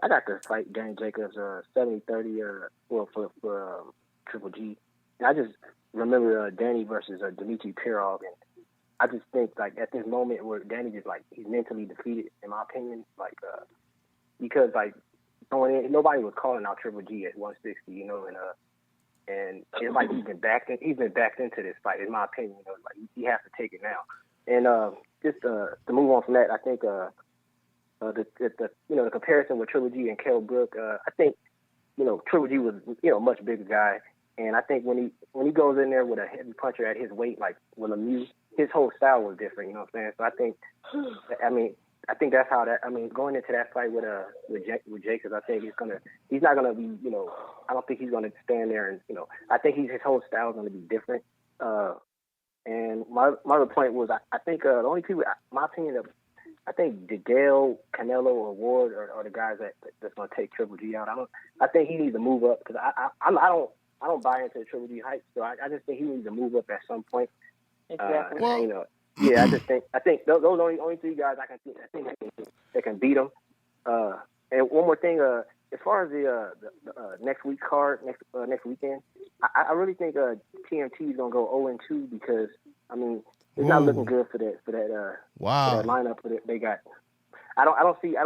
got to fight Danny Jacobs 70-30 for Triple G. And I just remember Danny versus Dmitry Pirov, and I just think like at this moment where Danny just like he's mentally defeated, in my opinion, like because like going in, nobody was calling out Triple G at 160, you know, and it's like he's been backed into this fight, in my opinion, you know, like he has to take it now. And just to move on from that, I think the comparison with Triple G and Kell Brook, I think Triple G was a much bigger guy, and I think when he goes in there with a heavy puncher at his weight, like with Lemieux, his whole style was different. You know what I'm saying? So I think that's how that. I mean, going into that fight with Jacobs, I think he's not gonna be. I don't think he's gonna stand there and I think his whole style is gonna be different. And my other point was I think the only people, my opinion of. I think DeGale, Canelo, or Ward are the guys that's going to take Triple G out. I think he needs to move up because I don't buy into the Triple G hype. So I just think he needs to move up at some point. Exactly. I think those are the only three guys I think that can beat him. And one more thing, as far as the next week card, next weekend, I really think TMT is going to go 0-2 because it's not looking good for that lineup that they got. I don't see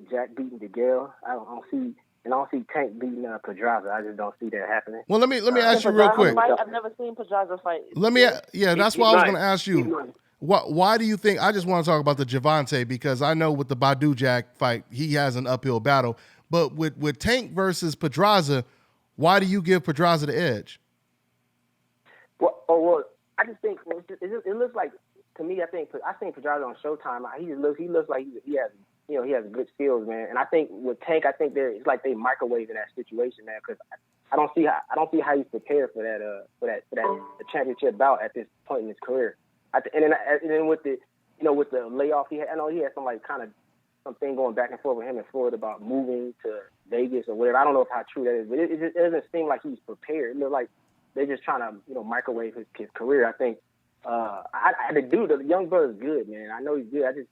Jack beating DeGale. I don't see Tank beating Pedraza. I just don't see that happening. Well, let me ask you real quick. I've never seen Pedraza fight. That's why I was going to ask you. Why do you think? I just want to talk about the Gervonta because I know with the Badu Jack fight, he has an uphill battle. But with Tank versus Pedraza, why do you give Pedraza the edge? Well, I just think it looks like to me. I think Pedraza on Showtime. He looks like he has good skills, man. And I think with Tank, it's like they microwave in that situation, man. Because I don't see how he's prepared for that championship bout at this point in his career. And then with the layoff he had, I know he had something going back and forth with him and Floyd about moving to Vegas or whatever. I don't know how true that is, but it doesn't seem like he's prepared. It looks like they're just trying to microwave his career. I think the young brother's good, man. I know he's good. I just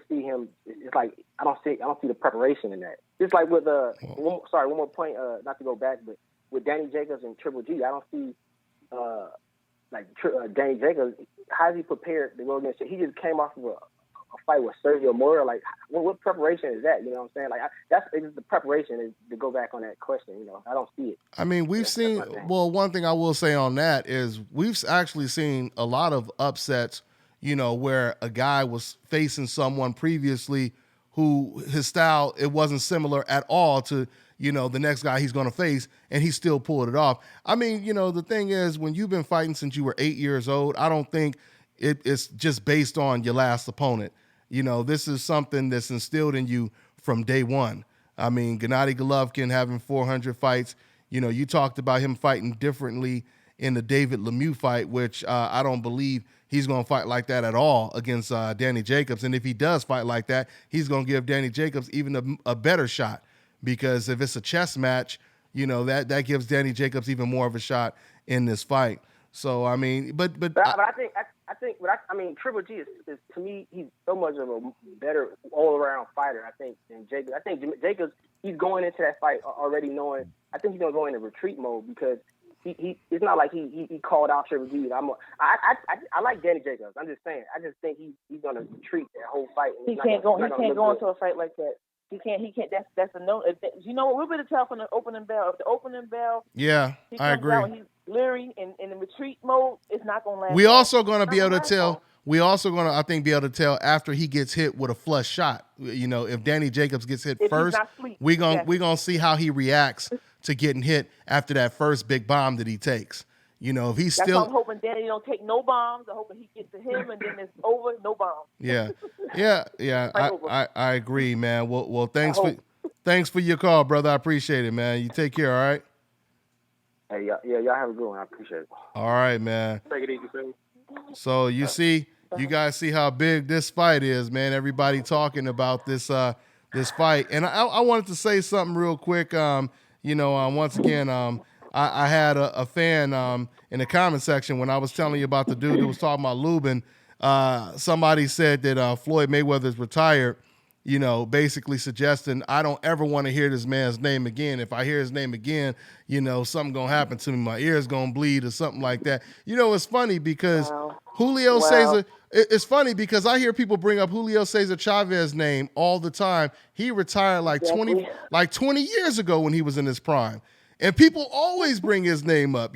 see him. It's like I don't see the preparation in that. Just like with one more point, not to go back, but with Danny Jacobs and Triple G, I don't see Danny Jacobs. How is he prepared to go against it? He just came off of a fight with Sergio Mora. Like, what preparation is that? You know what I'm saying? Like, the preparation is to go back on that question. I don't see it. I mean, we've seen. Well, one thing I will say on that is we've actually seen a lot of upsets. Where a guy was facing someone previously who his style it wasn't similar at all to the next guy he's going to face, and he still pulled it off. I mean, the thing is, when you've been fighting since you were 8 years old, I don't think it's just based on your last opponent. This is something that's instilled in you from day one. I mean, Gennady Golovkin having 400 fights. You talked about him fighting differently in the David Lemieux fight, which I don't believe he's going to fight like that at all against Danny Jacobs. And if he does fight like that, he's going to give Danny Jacobs even a better shot. Because if it's a chess match, that gives Danny Jacobs even more of a shot in this fight. So I mean, but I think Triple G is to me he's so much of a better all around fighter. I think than Jacobs. I think Jacobs he's going into that fight already knowing. I think he's gonna go into retreat mode because he it's not like he called out Triple G. I like Danny Jacobs. I'm just saying. I just think he's gonna retreat that whole fight. He can't go into a fight like that. He can't. That's a no. You know what? We're going to tell from the opening bell. If the opening bell, yeah, I agree. Out and he's leering in the retreat mode, it's not going to last. We also going to be able to tell. We also going to, I think, be able to tell after he gets hit with a flush shot. If Danny Jacobs gets hit first, we're gonna see how he reacts to getting hit after that first big bomb that he takes. If he's That's still, why I'm hoping Danny don't take no bombs. I'm hoping he gets to him, and then it's over, no bombs. yeah. Over. I agree, man. Well, thanks for your call, brother. I appreciate it, man. You take care, all right? Hey, y'all have a good one. I appreciate it. All right, man. Take it easy, Phil. So you guys see how big this fight is, man. Everybody talking about this fight, and I wanted to say something real quick. Once again, I had a fan in the comment section when I was telling you about the dude who was talking about Lubin. Somebody said that Floyd Mayweather's retired, basically suggesting I don't ever want to hear this man's name again. If I hear his name again, something going to happen to me. My ear's going to bleed or something like that. It's funny because Julio Cesar, it's funny because I hear people bring up Julio Cesar Chavez's name all the time. He retired like 20 years ago when he was in his prime. And people always bring his name up,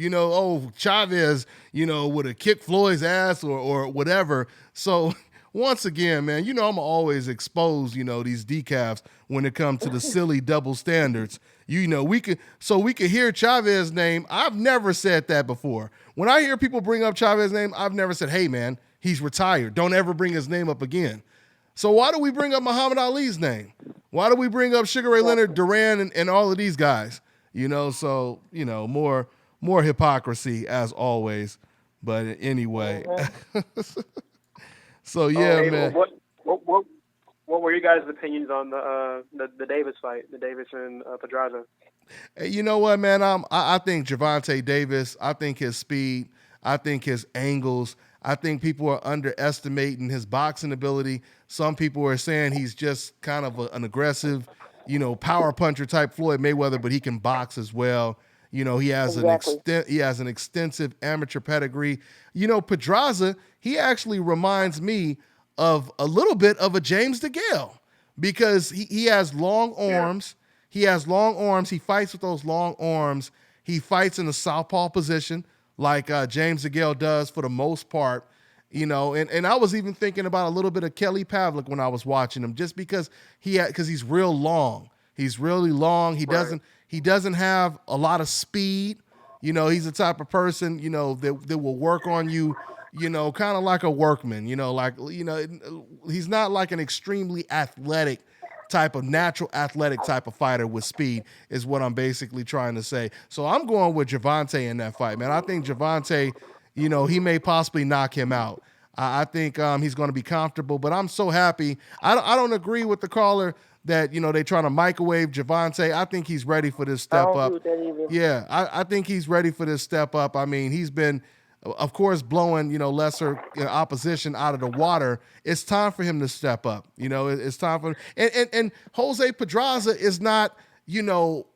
Chavez, would have kicked Floyd's ass or whatever. So once again, man, I'm always expose, these decafs when it comes to the silly double standards. We could hear Chavez's name. I've never said that before. When I hear people bring up Chavez's name, I've never said, hey, man, he's retired. Don't ever bring his name up again. So why do we bring up Muhammad Ali's name? Why do we bring up Sugar Ray Leonard, Duran, and all of these guys? More hypocrisy as always. But anyway. So yeah, man. What were you guys' opinions on the Davis fight, the Davis and Pedraza? Hey, you know what, man? I think Gervonta Davis. I think his speed. I think his angles. I think people are underestimating his boxing ability. Some people are saying he's just kind of an aggressive, power puncher type Floyd Mayweather, but he can box as well. He has an extensive amateur pedigree. Pedraza, he actually reminds me of a little bit of a James DeGale because he has long arms. He has long arms. He fights with those long arms. He fights in a southpaw position like James DeGale does for the most part. And I was even thinking about a little bit of Kelly Pavlik when I was watching him, just because he's real long. He's really long. He doesn't have a lot of speed. He's the type of person, that will work on you, kind of like a workman, he's not like an extremely athletic type of natural athletic type of fighter with speed is what I'm basically trying to say. So I'm going with Gervonta in that fight, man. I think Gervonta, he may possibly knock him out. I think he's going to be comfortable, but I'm so happy. I don't agree with the caller that, they trying to microwave Gervonta. I think he's ready for this step up. Yeah, I think he's ready for this step up. I mean, he's been, of course, blowing, lesser opposition out of the water. It's time for him to step up. It's time for and Jose Pedraza is not,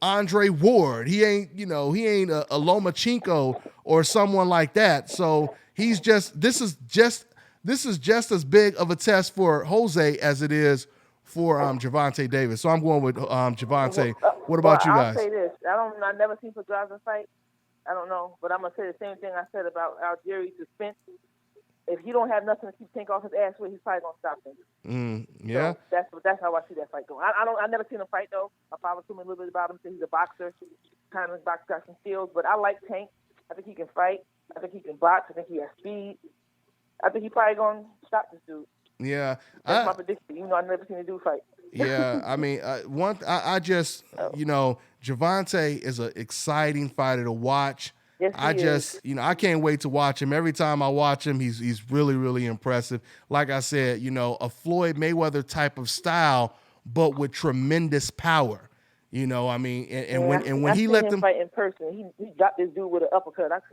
Andre Ward. He ain't, he ain't a Lomachenko or someone like that. So he's this is just as big of a test for Jose as it is for Gervonta Davis. So I'm going with Gervonta. What about you guys? I'll say this. I've never seen Pedraza fight. I don't know, but I'm gonna say the same thing I said about Algieri suspense. If he don't have nothing to keep Tank off his ass with, he's probably gonna stop him. Yeah. So that's how I see that fight going. I never seen him fight though. I follow him a little bit about him. So he's a boxer, kind of got some skills. But I like Tank. I think he can fight. I think he can box. I think he has speed. I think he's probably gonna stop this dude. Yeah, that's my prediction. I've never seen a dude fight. Yeah, I mean, Gervonta is an exciting fighter to watch. Yes, I can't wait to watch him. Every time I watch him, he's really, really impressive. Like I said, a Floyd Mayweather type of style, but with tremendous power. I mean, when he let them fight in person, he got this dude with an uppercut. I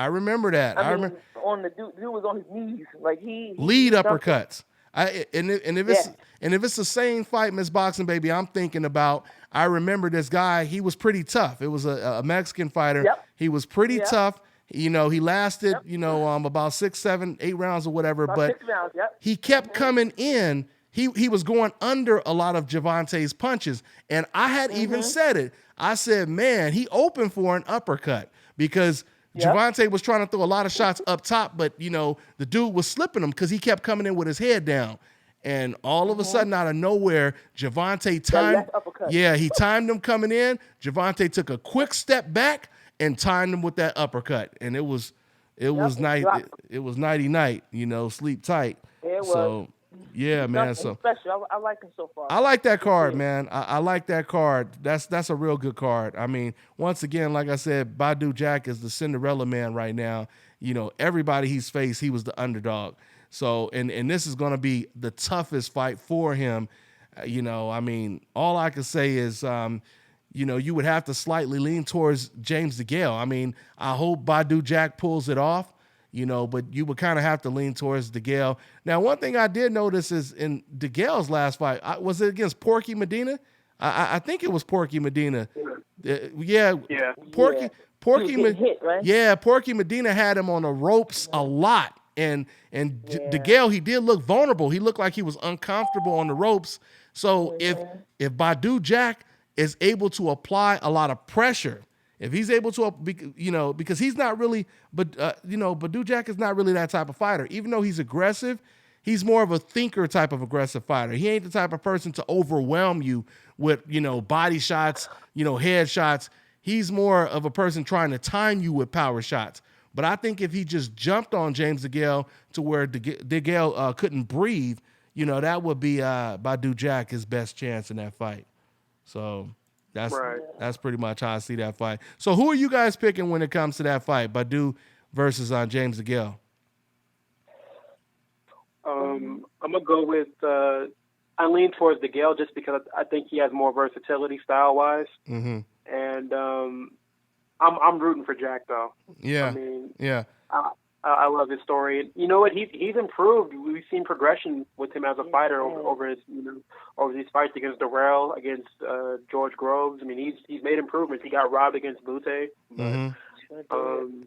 remember that. I remember on the dude was on his knees, like he lead uppercuts. If it's the same fight, Miss Boxing Baby, I'm thinking about. I remember this guy. He was pretty tough. It was a Mexican fighter. Yep. He was pretty tough. He lasted about 6, 7, 8 rounds or whatever. But 6 rounds, he kept coming in. He was going under a lot of Gervonta's punches, and I had even said it. I said, man, he opened for an uppercut because Gervonta was trying to throw a lot of shots up top, but the dude was slipping him because he kept coming in with his head down. And all of a sudden, out of nowhere, Gervonta timed. He timed him coming in. Gervonta took a quick step back and timed him with that uppercut, and it was night. It was nighty night. Sleep tight. Yeah, it so was. yeah, man. So special. I like him so far. I like that card, man. I like that card. That's a real good card. I mean, once again, like I said, Badou Jack is the Cinderella man right now. Everybody he's faced, he was the underdog. So, and this is going to be the toughest fight for him. I mean, all I can say is, you would have to slightly lean towards James DeGale. I mean, I hope Badou Jack pulls it off, but you would kind of have to lean towards DeGale. Now, one thing I did notice is in DeGale's last fight, was it against Porky Medina? I think it was Porky Medina. Yeah. Porky hit, right? Yeah, Porky Medina had him on the ropes a lot. And DeGale, he did look vulnerable. He looked like he was uncomfortable on the ropes. So if Badou Jack is able to apply a lot of pressure, if he's able to, because he's not really, Badou Jack is not really that type of fighter. Even though he's aggressive, he's more of a thinker type of aggressive fighter. He ain't the type of person to overwhelm you with, body shots, head shots. He's more of a person trying to time you with power shots. But I think if he just jumped on James DeGale to where DeGale couldn't breathe, that would be Badou Jack his best chance in that fight. So that's pretty much how I see that fight. So who are you guys picking when it comes to that fight, Badou versus James DeGale? I'm gonna go with I lean towards DeGale just because I think he has more versatility style wise. Mm-hmm. And I'm rooting for Jack though. Yeah. I mean, yeah. I love his story. And you know what? He's improved. We've seen progression with him as a fighter over his over these fights against Durrell, against George Groves. I mean, he's made improvements. He got robbed against Butte. Mm-hmm.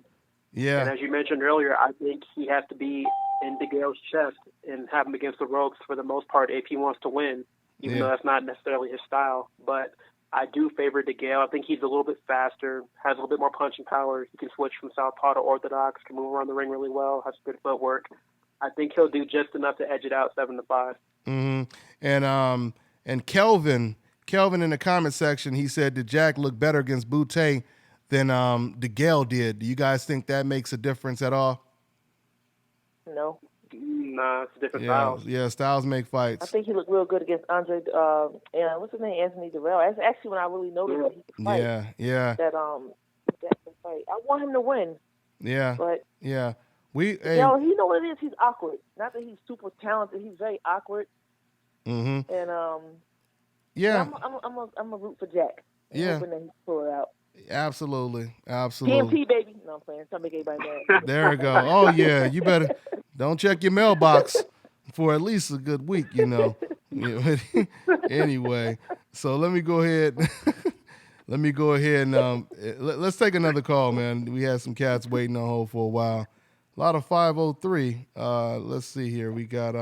Yeah. And as you mentioned earlier, I think he has to be in DeGale's chest and have him against the ropes for the most part if he wants to win, even though that's not necessarily his style. But I do favor DeGale. I think he's a little bit faster, has a little bit more punching power. He can switch from southpaw to orthodox, can move around the ring really well, has good footwork. I think he'll do just enough to edge it out 7-5. Mm-hmm. And Kelvin in the comment section, he said that Jack looked better against Butte than DeGale did. Do you guys think that makes a difference at all? No. Nah, it's different styles. Yeah, styles make fights. I think he looked real good against Andre. What's his name? Anthony Durrell. That's actually when I really noticed that he could fight. Yeah. That can fight. I want him to win. Yeah. But he know what it is. He's awkward. Not that he's super talented. He's very awkward. Mm-hmm. And I'm a root for Jack. I'm hoping that he pull it out. Absolutely. DMT, baby. No, I'm playing. Trying to make everybody mad. There we go. Oh, yeah. You better don't check your mailbox for at least a good week, Anyway, so let me go ahead. And let's take another call, man. We had some cats waiting on hold for a while. A lot of 503. Let's see here. We got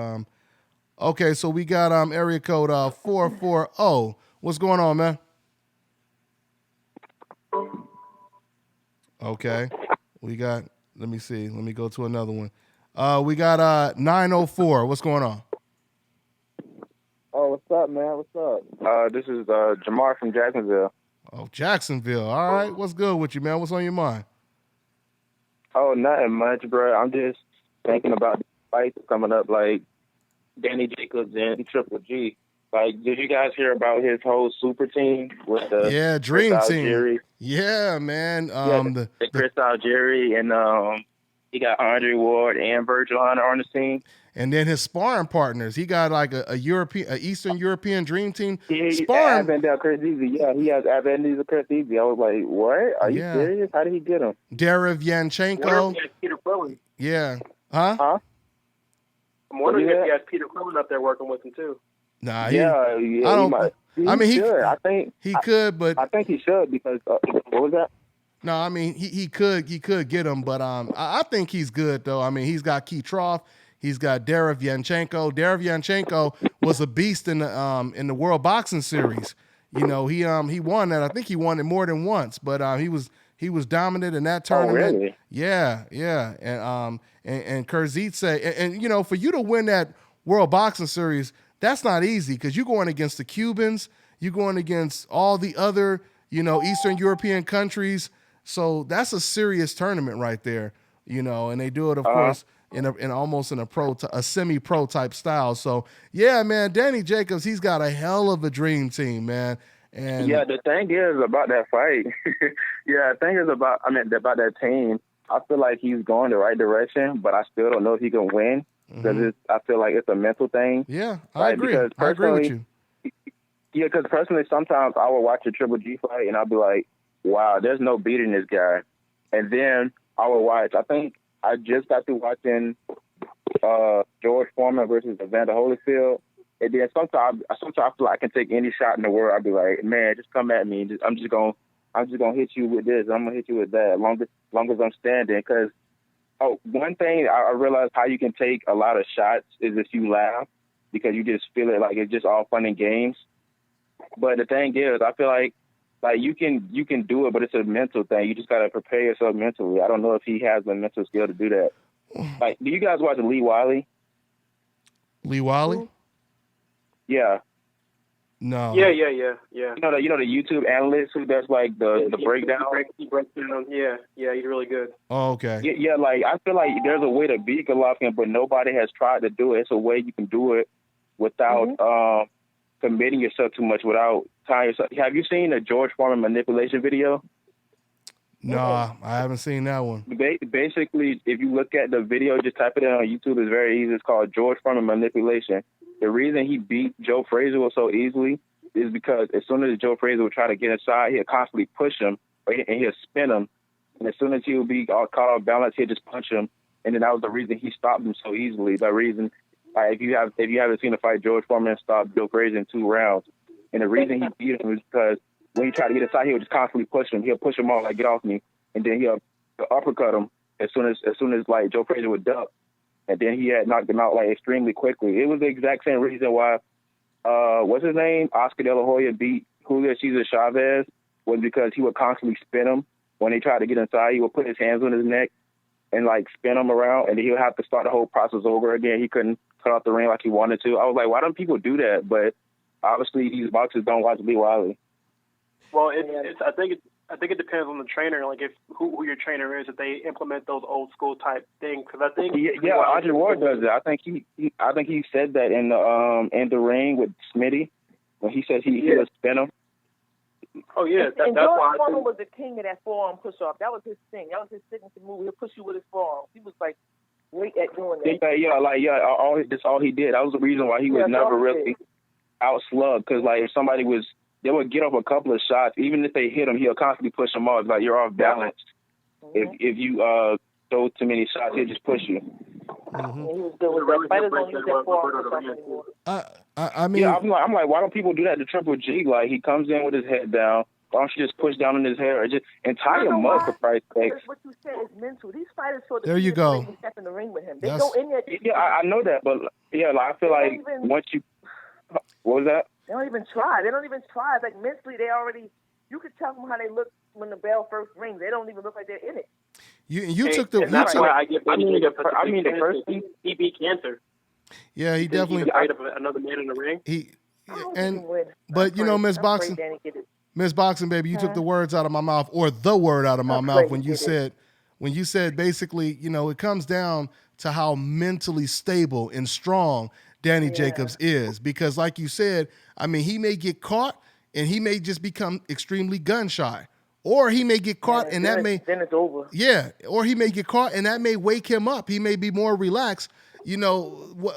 okay, so we got area code 440. What's going on, man? Okay. We got, let me see. Let me go to another one. We got 904. What's going on? Oh, what's up, man? What's up? This is Jamar from Jacksonville. Oh, Jacksonville. All right. What's good with you, man? What's on your mind? Oh, nothing much, bro. I'm just thinking about the fights coming up, like Danny Jacobs and Triple G. Like, did you guys hear about his whole super team with the Dream Chris Team? Algieri? Yeah, man. The Chris Algieri, and he got Andre Ward and Virgil Hunter on the team. And then his sparring partners. He got like a Eastern European Dream Team sparring. Yeah, he has Abendel Kurzizi. I was like, what? Are you serious? How did he get him? Derevyanchenko. Peter Quillen. Yeah. Huh? I'm wondering if he has Peter Quillen up there working with him too. Nah, I don't. He should. I think he could, but I think he should because what was that? No, I mean he could get him, but I think he's good though. I mean he's got Kitrov, he's got Derevyanchenko. Derevyanchenko was a beast in the World Boxing Series. He won that. I think he won it more than once, but he was dominant in that tournament. Oh, really? Yeah. And Kurzice, and for you to win that World Boxing Series, that's not easy because you're going against the Cubans, you're going against all the other, Eastern European countries. So that's a serious tournament right there, and they do it, of course, in almost in a semi-pro type style. So yeah, man, Danny Jacobs, he's got a hell of a dream team, man. And yeah, the thing is about that fight. The thing is about that team. I feel like he's going the right direction, but I still don't know if he can win because I feel like it's a mental thing. Yeah, I agree. I agree with you. Yeah, because personally, sometimes I will watch a Triple G fight and I'll be like, wow, there's no beating this guy. And then I will watch. I think I just got through watching George Foreman versus Evander Holyfield. And then sometimes I feel like I can take any shot in the world. I'll be like, man, just come at me. I'm just gonna hit you with this. I'm gonna hit you with that. Long as I'm standing. Because one thing I realized how you can take a lot of shots is if you laugh, because you just feel it like it's just all fun and games. But the thing is, I feel like you can do it, but it's a mental thing. You just gotta prepare yourself mentally. I don't know if he has the mental skill to do that. Like, do you guys watch Lee Wiley? Lee Wiley? Yeah. No. Yeah. You know the YouTube analyst who does like the breakdown. He breaks down. Yeah, he's really good. Oh, okay. Yeah, like I feel like there's a way to beat Golovkin, but nobody has tried to do it. It's a way you can do it without committing yourself too much, without tying yourself. Have you seen the George Foreman manipulation video? No, I haven't seen that one. Basically, if you look at the video, just type it in on YouTube. It's very easy. It's called George Foreman manipulation. The reason he beat Joe Frazier so easily is because as soon as Joe Frazier would try to get inside, he'd constantly push him and he'll spin him. And as soon as he would be caught off balance, he'd just punch him. And then that was the reason he stopped him so easily. The reason, if you haven't seen a fight, George Foreman stopped Joe Frazier in 2 rounds. And the reason he beat him is because when he tried to get inside, he would just constantly push him. He'll push him off, like, get off me. And then he'll uppercut him as soon as like Joe Frazier would duck. And then he had knocked him out like extremely quickly. It was the exact same reason why, what's his name? Oscar De La Hoya beat Julio Cesar Chavez, was because he would constantly spin him. When he tried to get inside, he would put his hands on his neck and like spin him around, and then he would have to start the whole process over again. He couldn't cut off the ring like he wanted to. I was like, why don't people do that? But obviously these boxers don't watch Lee Wiley. Well, I think it depends on the trainer, like if who your trainer is, if they implement those old school type things. Because I think Andre Ward does it. I think he said that in the ring with Smitty when he said he would spin him. Oh yeah, that's why Foreman was the king of that forearm push off. That was his thing. That was his signature move. He'll push you with his forearm. He was like great at doing that. That's all he did. That was the reason why he was never really outslugged. Because like if somebody was. They would get up a couple of shots. Even if they hit him, he'll constantly push them off. Like, you're off balance. Mm-hmm. If you throw too many shots, he'll just push you. Mm-hmm. He was good with that. Fighters don't use that forearm anymore. I mean... Yeah, I'm like, why don't people do that to Triple G? Like, he comes in with his head down. Why don't you just push down on his head and tie him up for Christ's sake? What you said is mental. These fighters sort of... There you go. Step in the ring with him. They go in there... Yeah, I know that, but yeah, like, I feel like once you... What was that? They don't even try. It's like mentally, they already. You could tell them how they look when the bell first rings. They don't even look like they're in it. You took the. That's why I give. the first he beat cancer. Yeah, he definitely. He beat another man in the ring. But you know, Miss Boxing, baby, you took the words out of my mouth, or the word out of my mouth when you said basically, you know, it comes down to how mentally stable and strong Danny Jacobs is, because like you said, I mean, he may get caught and he may just become extremely gun shy, or he may get caught and then it's over. Yeah, or he may get caught and that may wake him up. He may be more relaxed. You know,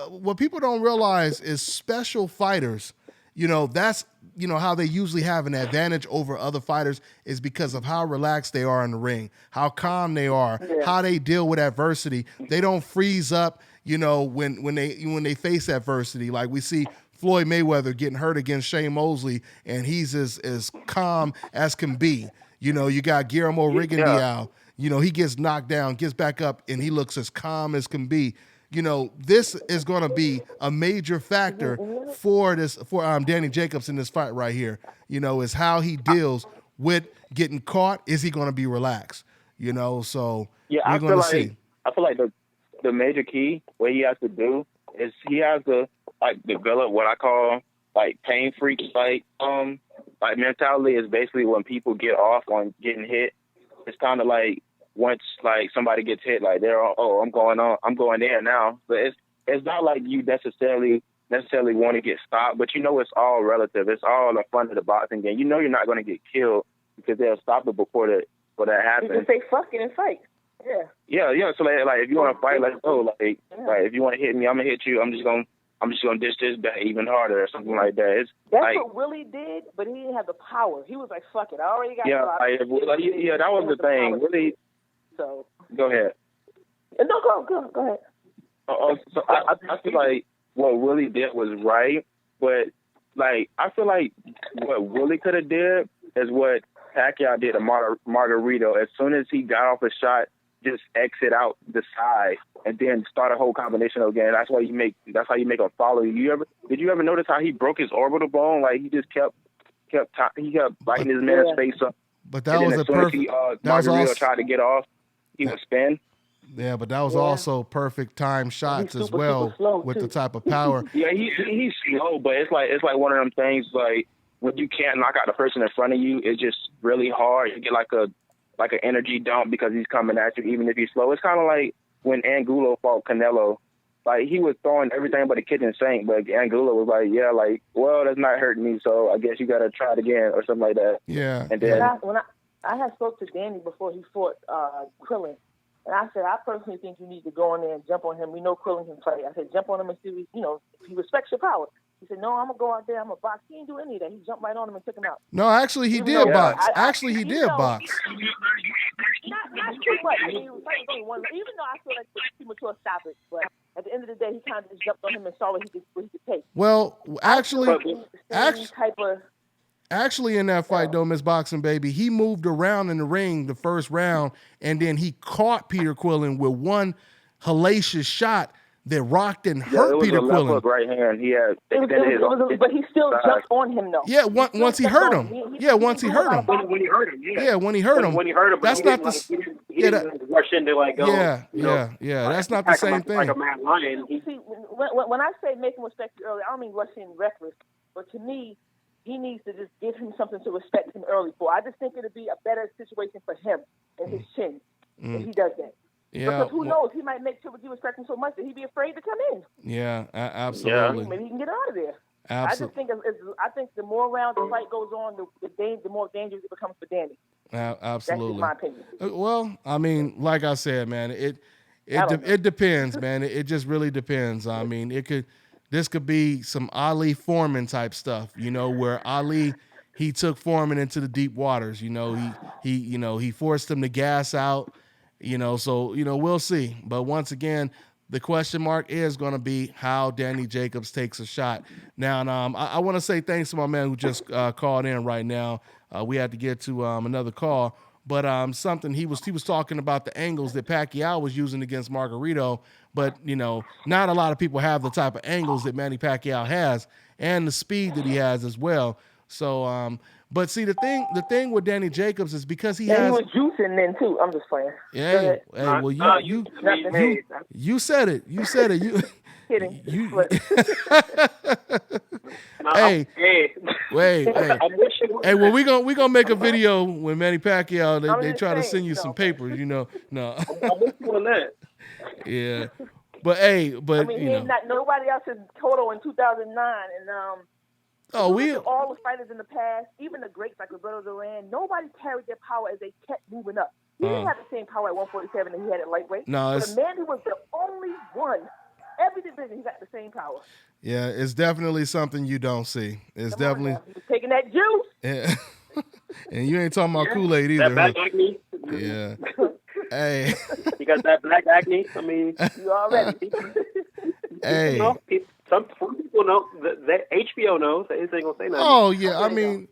what people don't realize is special fighters, you know, that's, you know, how they usually have an advantage over other fighters is because of how relaxed they are in the ring, how calm they are, how they deal with adversity. They don't freeze up, you know, when they face adversity. Like we see Floyd Mayweather getting hurt against Shane Mosley, and he's as calm as can be. You know, you got Guillermo Rigondeaux. You know, he gets knocked down, gets back up, and he looks as calm as can be. You know, this is going to be a major factor for Danny Jacobs in this fight right here. You know, is how he deals with getting caught. Is he going to be relaxed? You know, so we're going to see. I feel like the major key, what he has to do is he has to like develop what I call like pain freak like mentality. Is basically when people get off on getting hit, it's kind of like once like somebody gets hit, like they're I'm going there now. But it's not like you necessarily want to get stopped, but you know it's all relative. It's all the fun of the boxing game. You know you're not going to get killed because they'll stop it before that happens. You can say fuck it and fight. Yeah. Yeah. So like if you want to fight, let's go. Like if you want to hit me, I'm gonna hit you. I'm just gonna dish this back even harder or something like that. That's like, what Willie did, but he didn't have the power. He was like, fuck it, I already got that was the thing. Willie. So go ahead. No, go ahead. So I feel like what Willie did was right, but like I feel like what Willie could have did is what Pacquiao did to Margarito. As soon as he got off a shot, just exit out the side and then start a whole combination again. That's how you make a follow. Did you ever notice how he broke his orbital bone? Like he just kept biting his man's face up. But that was a perfect. Margarito tried to get off. He would spin. Yeah, but that was also perfect time shots as well with the type of power. Yeah, he's slow, but it's like one of them things like when you can't knock out the person in front of you, it's just really hard. You get like an energy dump because he's coming at you, even if he's slow. It's kind of like when Angulo fought Canelo. Like he was throwing everything but the kitchen sink, but Angulo was like, yeah, like, well, that's not hurting me, so I guess you got to try it again or something like that. Yeah. And then when I had spoke to Danny before he fought Krillin, and I said, I personally think you need to go in there and jump on him. We know Krillin can play. I said, jump on him and see, if he respects your power. He said, no, I'm going to go out there, I'm going to box. He didn't do any of that. He jumped right on him and took him out. No, actually, he did box. He did box. Not too much. I mean, it was only one. Even though I feel like it was premature stop it, but at the end of the day, he kind of just jumped on him and saw what he could take. Well, actually, in that fight, though, Miss Boxing Baby, he moved around in the ring the first round, and then he caught Peter Quillin with one hellacious shot that rocked and hurt Peter Quillin. Left hook right hand. He had but he still jumped on him, though. Yeah, once he hurt him. Once he hurt him. When he hurt him, yeah. Yeah, when he hurt him. That's not the. He didn't rush into like go. Yeah. That's not the same thing. Like a mad lion. See, when I say make him respect you early, I don't mean rushing reckless, but to me, he needs to just give him something to respect him early for. I just think it'd be a better situation for him and his chin if he does that. Yeah, because who knows? He might make Triple G respect him so much that he'd be afraid to come in. Yeah, absolutely. Maybe he can get out of there. Absolutely. I think the more rounds the fight goes on, the more dangerous it becomes for Danny. Absolutely. That's just my opinion. Well, I mean, like I said, man, it depends, man. It just really depends. I mean, this could be some Ali Foreman type stuff, where Ali he took Foreman into the deep waters. He forced him to gas out. So we'll see. But once again, the question mark is going to be how Danny Jacobs takes a shot. Now, I want to say thanks to my man who just called in right now. We had to get to another call, but something he was talking about the angles that Pacquiao was using against Margarito, but not a lot of people have the type of angles that Manny Pacquiao has and the speed that he has as well. So, but see, the thing with Danny Jacobs is because he has. He was juicing then too. I'm just playing. Yeah. Hey, well, you said it. You said it. You. Kidding. Hey. Hey, well, we gonna make a video when Manny Pacquiao they try to send you some papers. No. Yeah. But hey, I mean, nobody else is total in 2009 and all the fighters in the past, even the greats like Roberto Duran, nobody carried their power as they kept moving up. He didn't have the same power at 147 that he had at lightweight. No, but Manny was the only one. Every division, he got the same power. Yeah, it's definitely something you don't see. It's definitely he was taking that juice. Yeah. And you ain't talking about Kool-Aid either. That black acne. Yeah. Hey. You got that black acne. I mean, you already. Hey. Some people know that HBO knows. They ain't gonna say nothing. Oh yeah, I mean,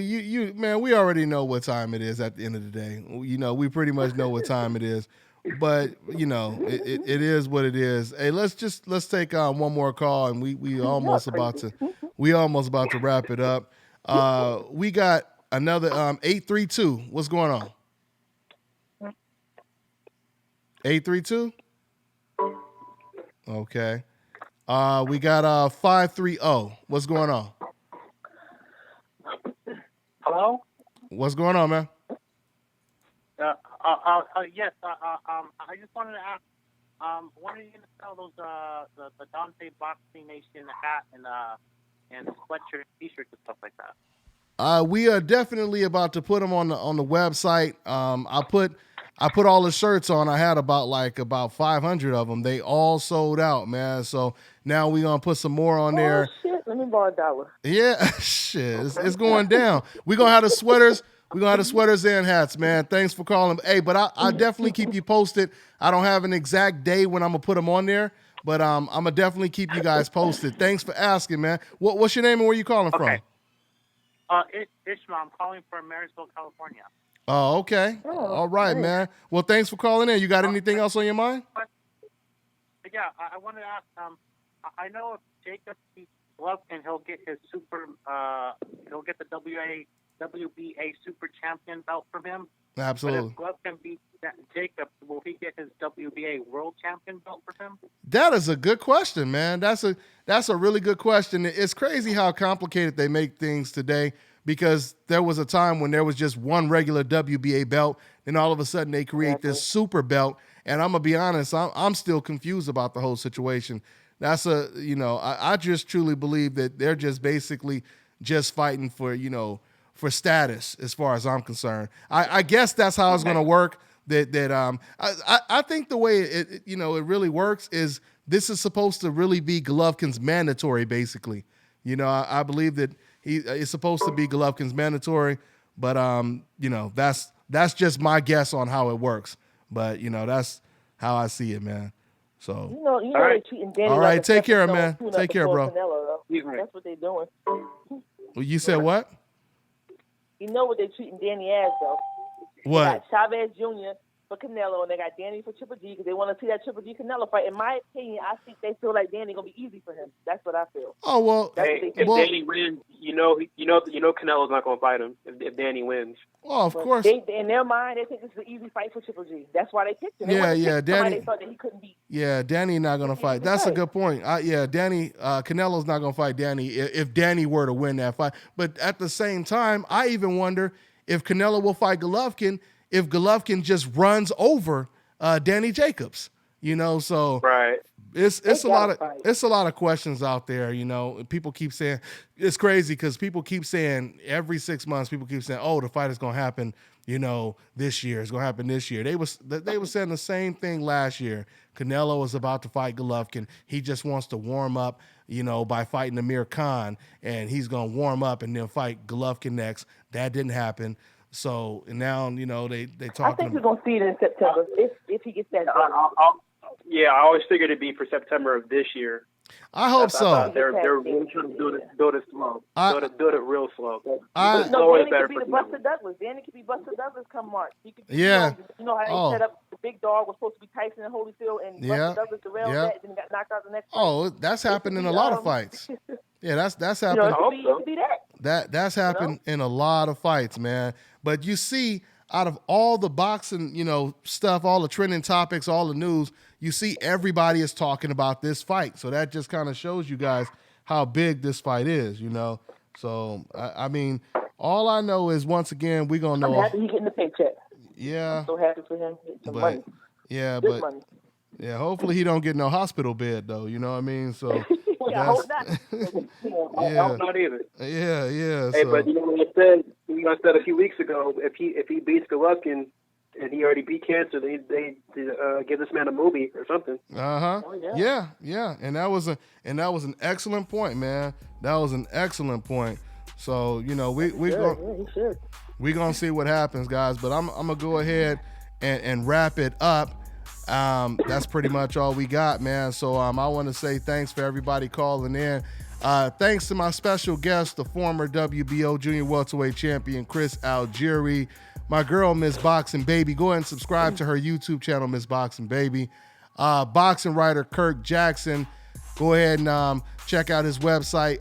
you man, we already know what time it is at the end of the day. We pretty much know what time it is. But it is what it is. Hey, let's take one more call, and we almost about to wrap it up. We got another 832. What's going on? 832. Okay. We got 530. What's going on? Hello? What's going on, man? Yes. I just wanted to ask. When are you going to sell those the Dante Boxing Nation hat and sweatshirt, t-shirts, and stuff like that? We are definitely about to put them on the website. I put all the shirts on. I had about 500 of them. They all sold out, man. So now we're gonna put some more on there. Oh shit! Let me borrow $1. Yeah, shit, it's going down. We're gonna have the sweaters. We're gonna have the sweaters and hats, man. Thanks for calling. Hey, but I definitely keep you posted. I don't have an exact day when I'm gonna put them on there, but I'm gonna definitely keep you guys posted. Thanks for asking, man. What's your name and where you calling from? Ishmael, I'm calling from Marysville, California. Oh, okay. All right, man. Well, thanks for calling in. You got anything else on your mind? Yeah, I wanted to ask. I know if Jacob beats Golovkin, he'll get his he'll get the WBA Super Champion belt from him. Absolutely. But if Golovkin beats Jacob, will he get his WBA World Champion belt for him? That is a good question, man. That's a really good question. It's crazy how complicated they make things today, because there was a time when there was just one regular WBA belt, and all of a sudden they create this super belt. And I'm gonna be honest, I'm still confused about the whole situation. I just truly believe that they're just basically just fighting for status, as far as I'm concerned. I guess that's how it's gonna work. I think the way it really works is this is supposed to really be Golovkin's mandatory, basically. I believe that it's supposed to be Golovkin's mandatory, but that's just my guess on how it works. But that's how I see it, man. So they're treating Danny. All right, take care, man. Take care, bro. That's what they're doing. Well, you said what? You know what they're treating Danny as, though. What? They got Chavez Jr. for Canelo, and they got Danny for Triple G, because they want to see that Triple G Canelo fight. In my opinion, I think they feel like Danny gonna be easy for him. That's what I feel. Oh well, if Danny wins, Canelo's not gonna fight him if Danny wins. Oh, of course. In their mind, they think this is an easy fight for Triple G. That's why they picked him. Danny. They thought that he couldn't beat. Yeah, Danny not gonna fight. That's a good point. Danny, Canelo's not gonna fight Danny if Danny were to win that fight. But at the same time, I even wonder if Canelo will fight Golovkin if Golovkin just runs over Danny Jacobs. So right. It's a lot of questions out there. People keep saying it's crazy, because people keep saying every 6 months, people keep saying, oh, the fight is going to happen, this year. It's going to happen this year. They were saying the same thing last year. Canelo was about to fight Golovkin. He just wants to warm up, by fighting Amir Khan, and he's going to warm up and then fight Golovkin next. That didn't happen. So now, they talking. I think we're going to see it in September if he gets that done. I always figured it'd be for September of this year. I hope so. They're really trying to build it slow. Build it real slow. Danny could be the Buster Douglas. Danny could be Buster Douglas come March. He could be, you know how they set up the big dog was supposed to be Tyson and Holyfield, and Buster Douglas derailed that, and then got knocked out the next fight. Oh, that's happened in a lot of fights. Yeah, that's happened. It could be that. That's happened in a lot of fights, man. But you see, out of all the boxing, stuff, all the trending topics, all the news, you see everybody is talking about this fight. So that just kind of shows you guys how big this fight is, So, I mean, all I know is, once again, we're going to know. I'm happy he's getting the paycheck. Yeah. I'm so happy for him. Some money. Yeah, Good money. Yeah, hopefully he don't get no hospital bed, though. You know what I mean? So I hope not. I hope not either. Yeah. Hey, but I said a few weeks ago, if he beats Golovkin and he already beat cancer, they give this man a movie or something. Oh, yeah. And that was an excellent point, man. That was an excellent point. So we gonna see what happens, guys. But I'm gonna go ahead and wrap it up. That's pretty much all we got, man. So I want to say thanks for everybody calling in. Thanks to my special guest, the former WBO junior welterweight champion, Chris Algieri. My girl, Miss Boxing Baby. Go ahead and subscribe to her YouTube channel, Miss Boxing Baby. Boxing writer Kirk Jackson. Go ahead and check out his website,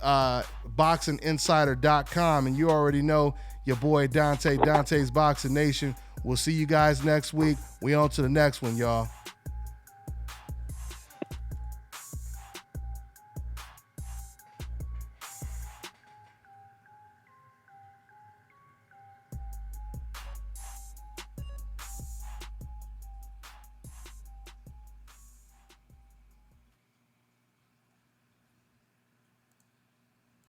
boxinginsider.com. And you already know your boy Dante's Boxing Nation. We'll see you guys next week. We on to the next one, y'all.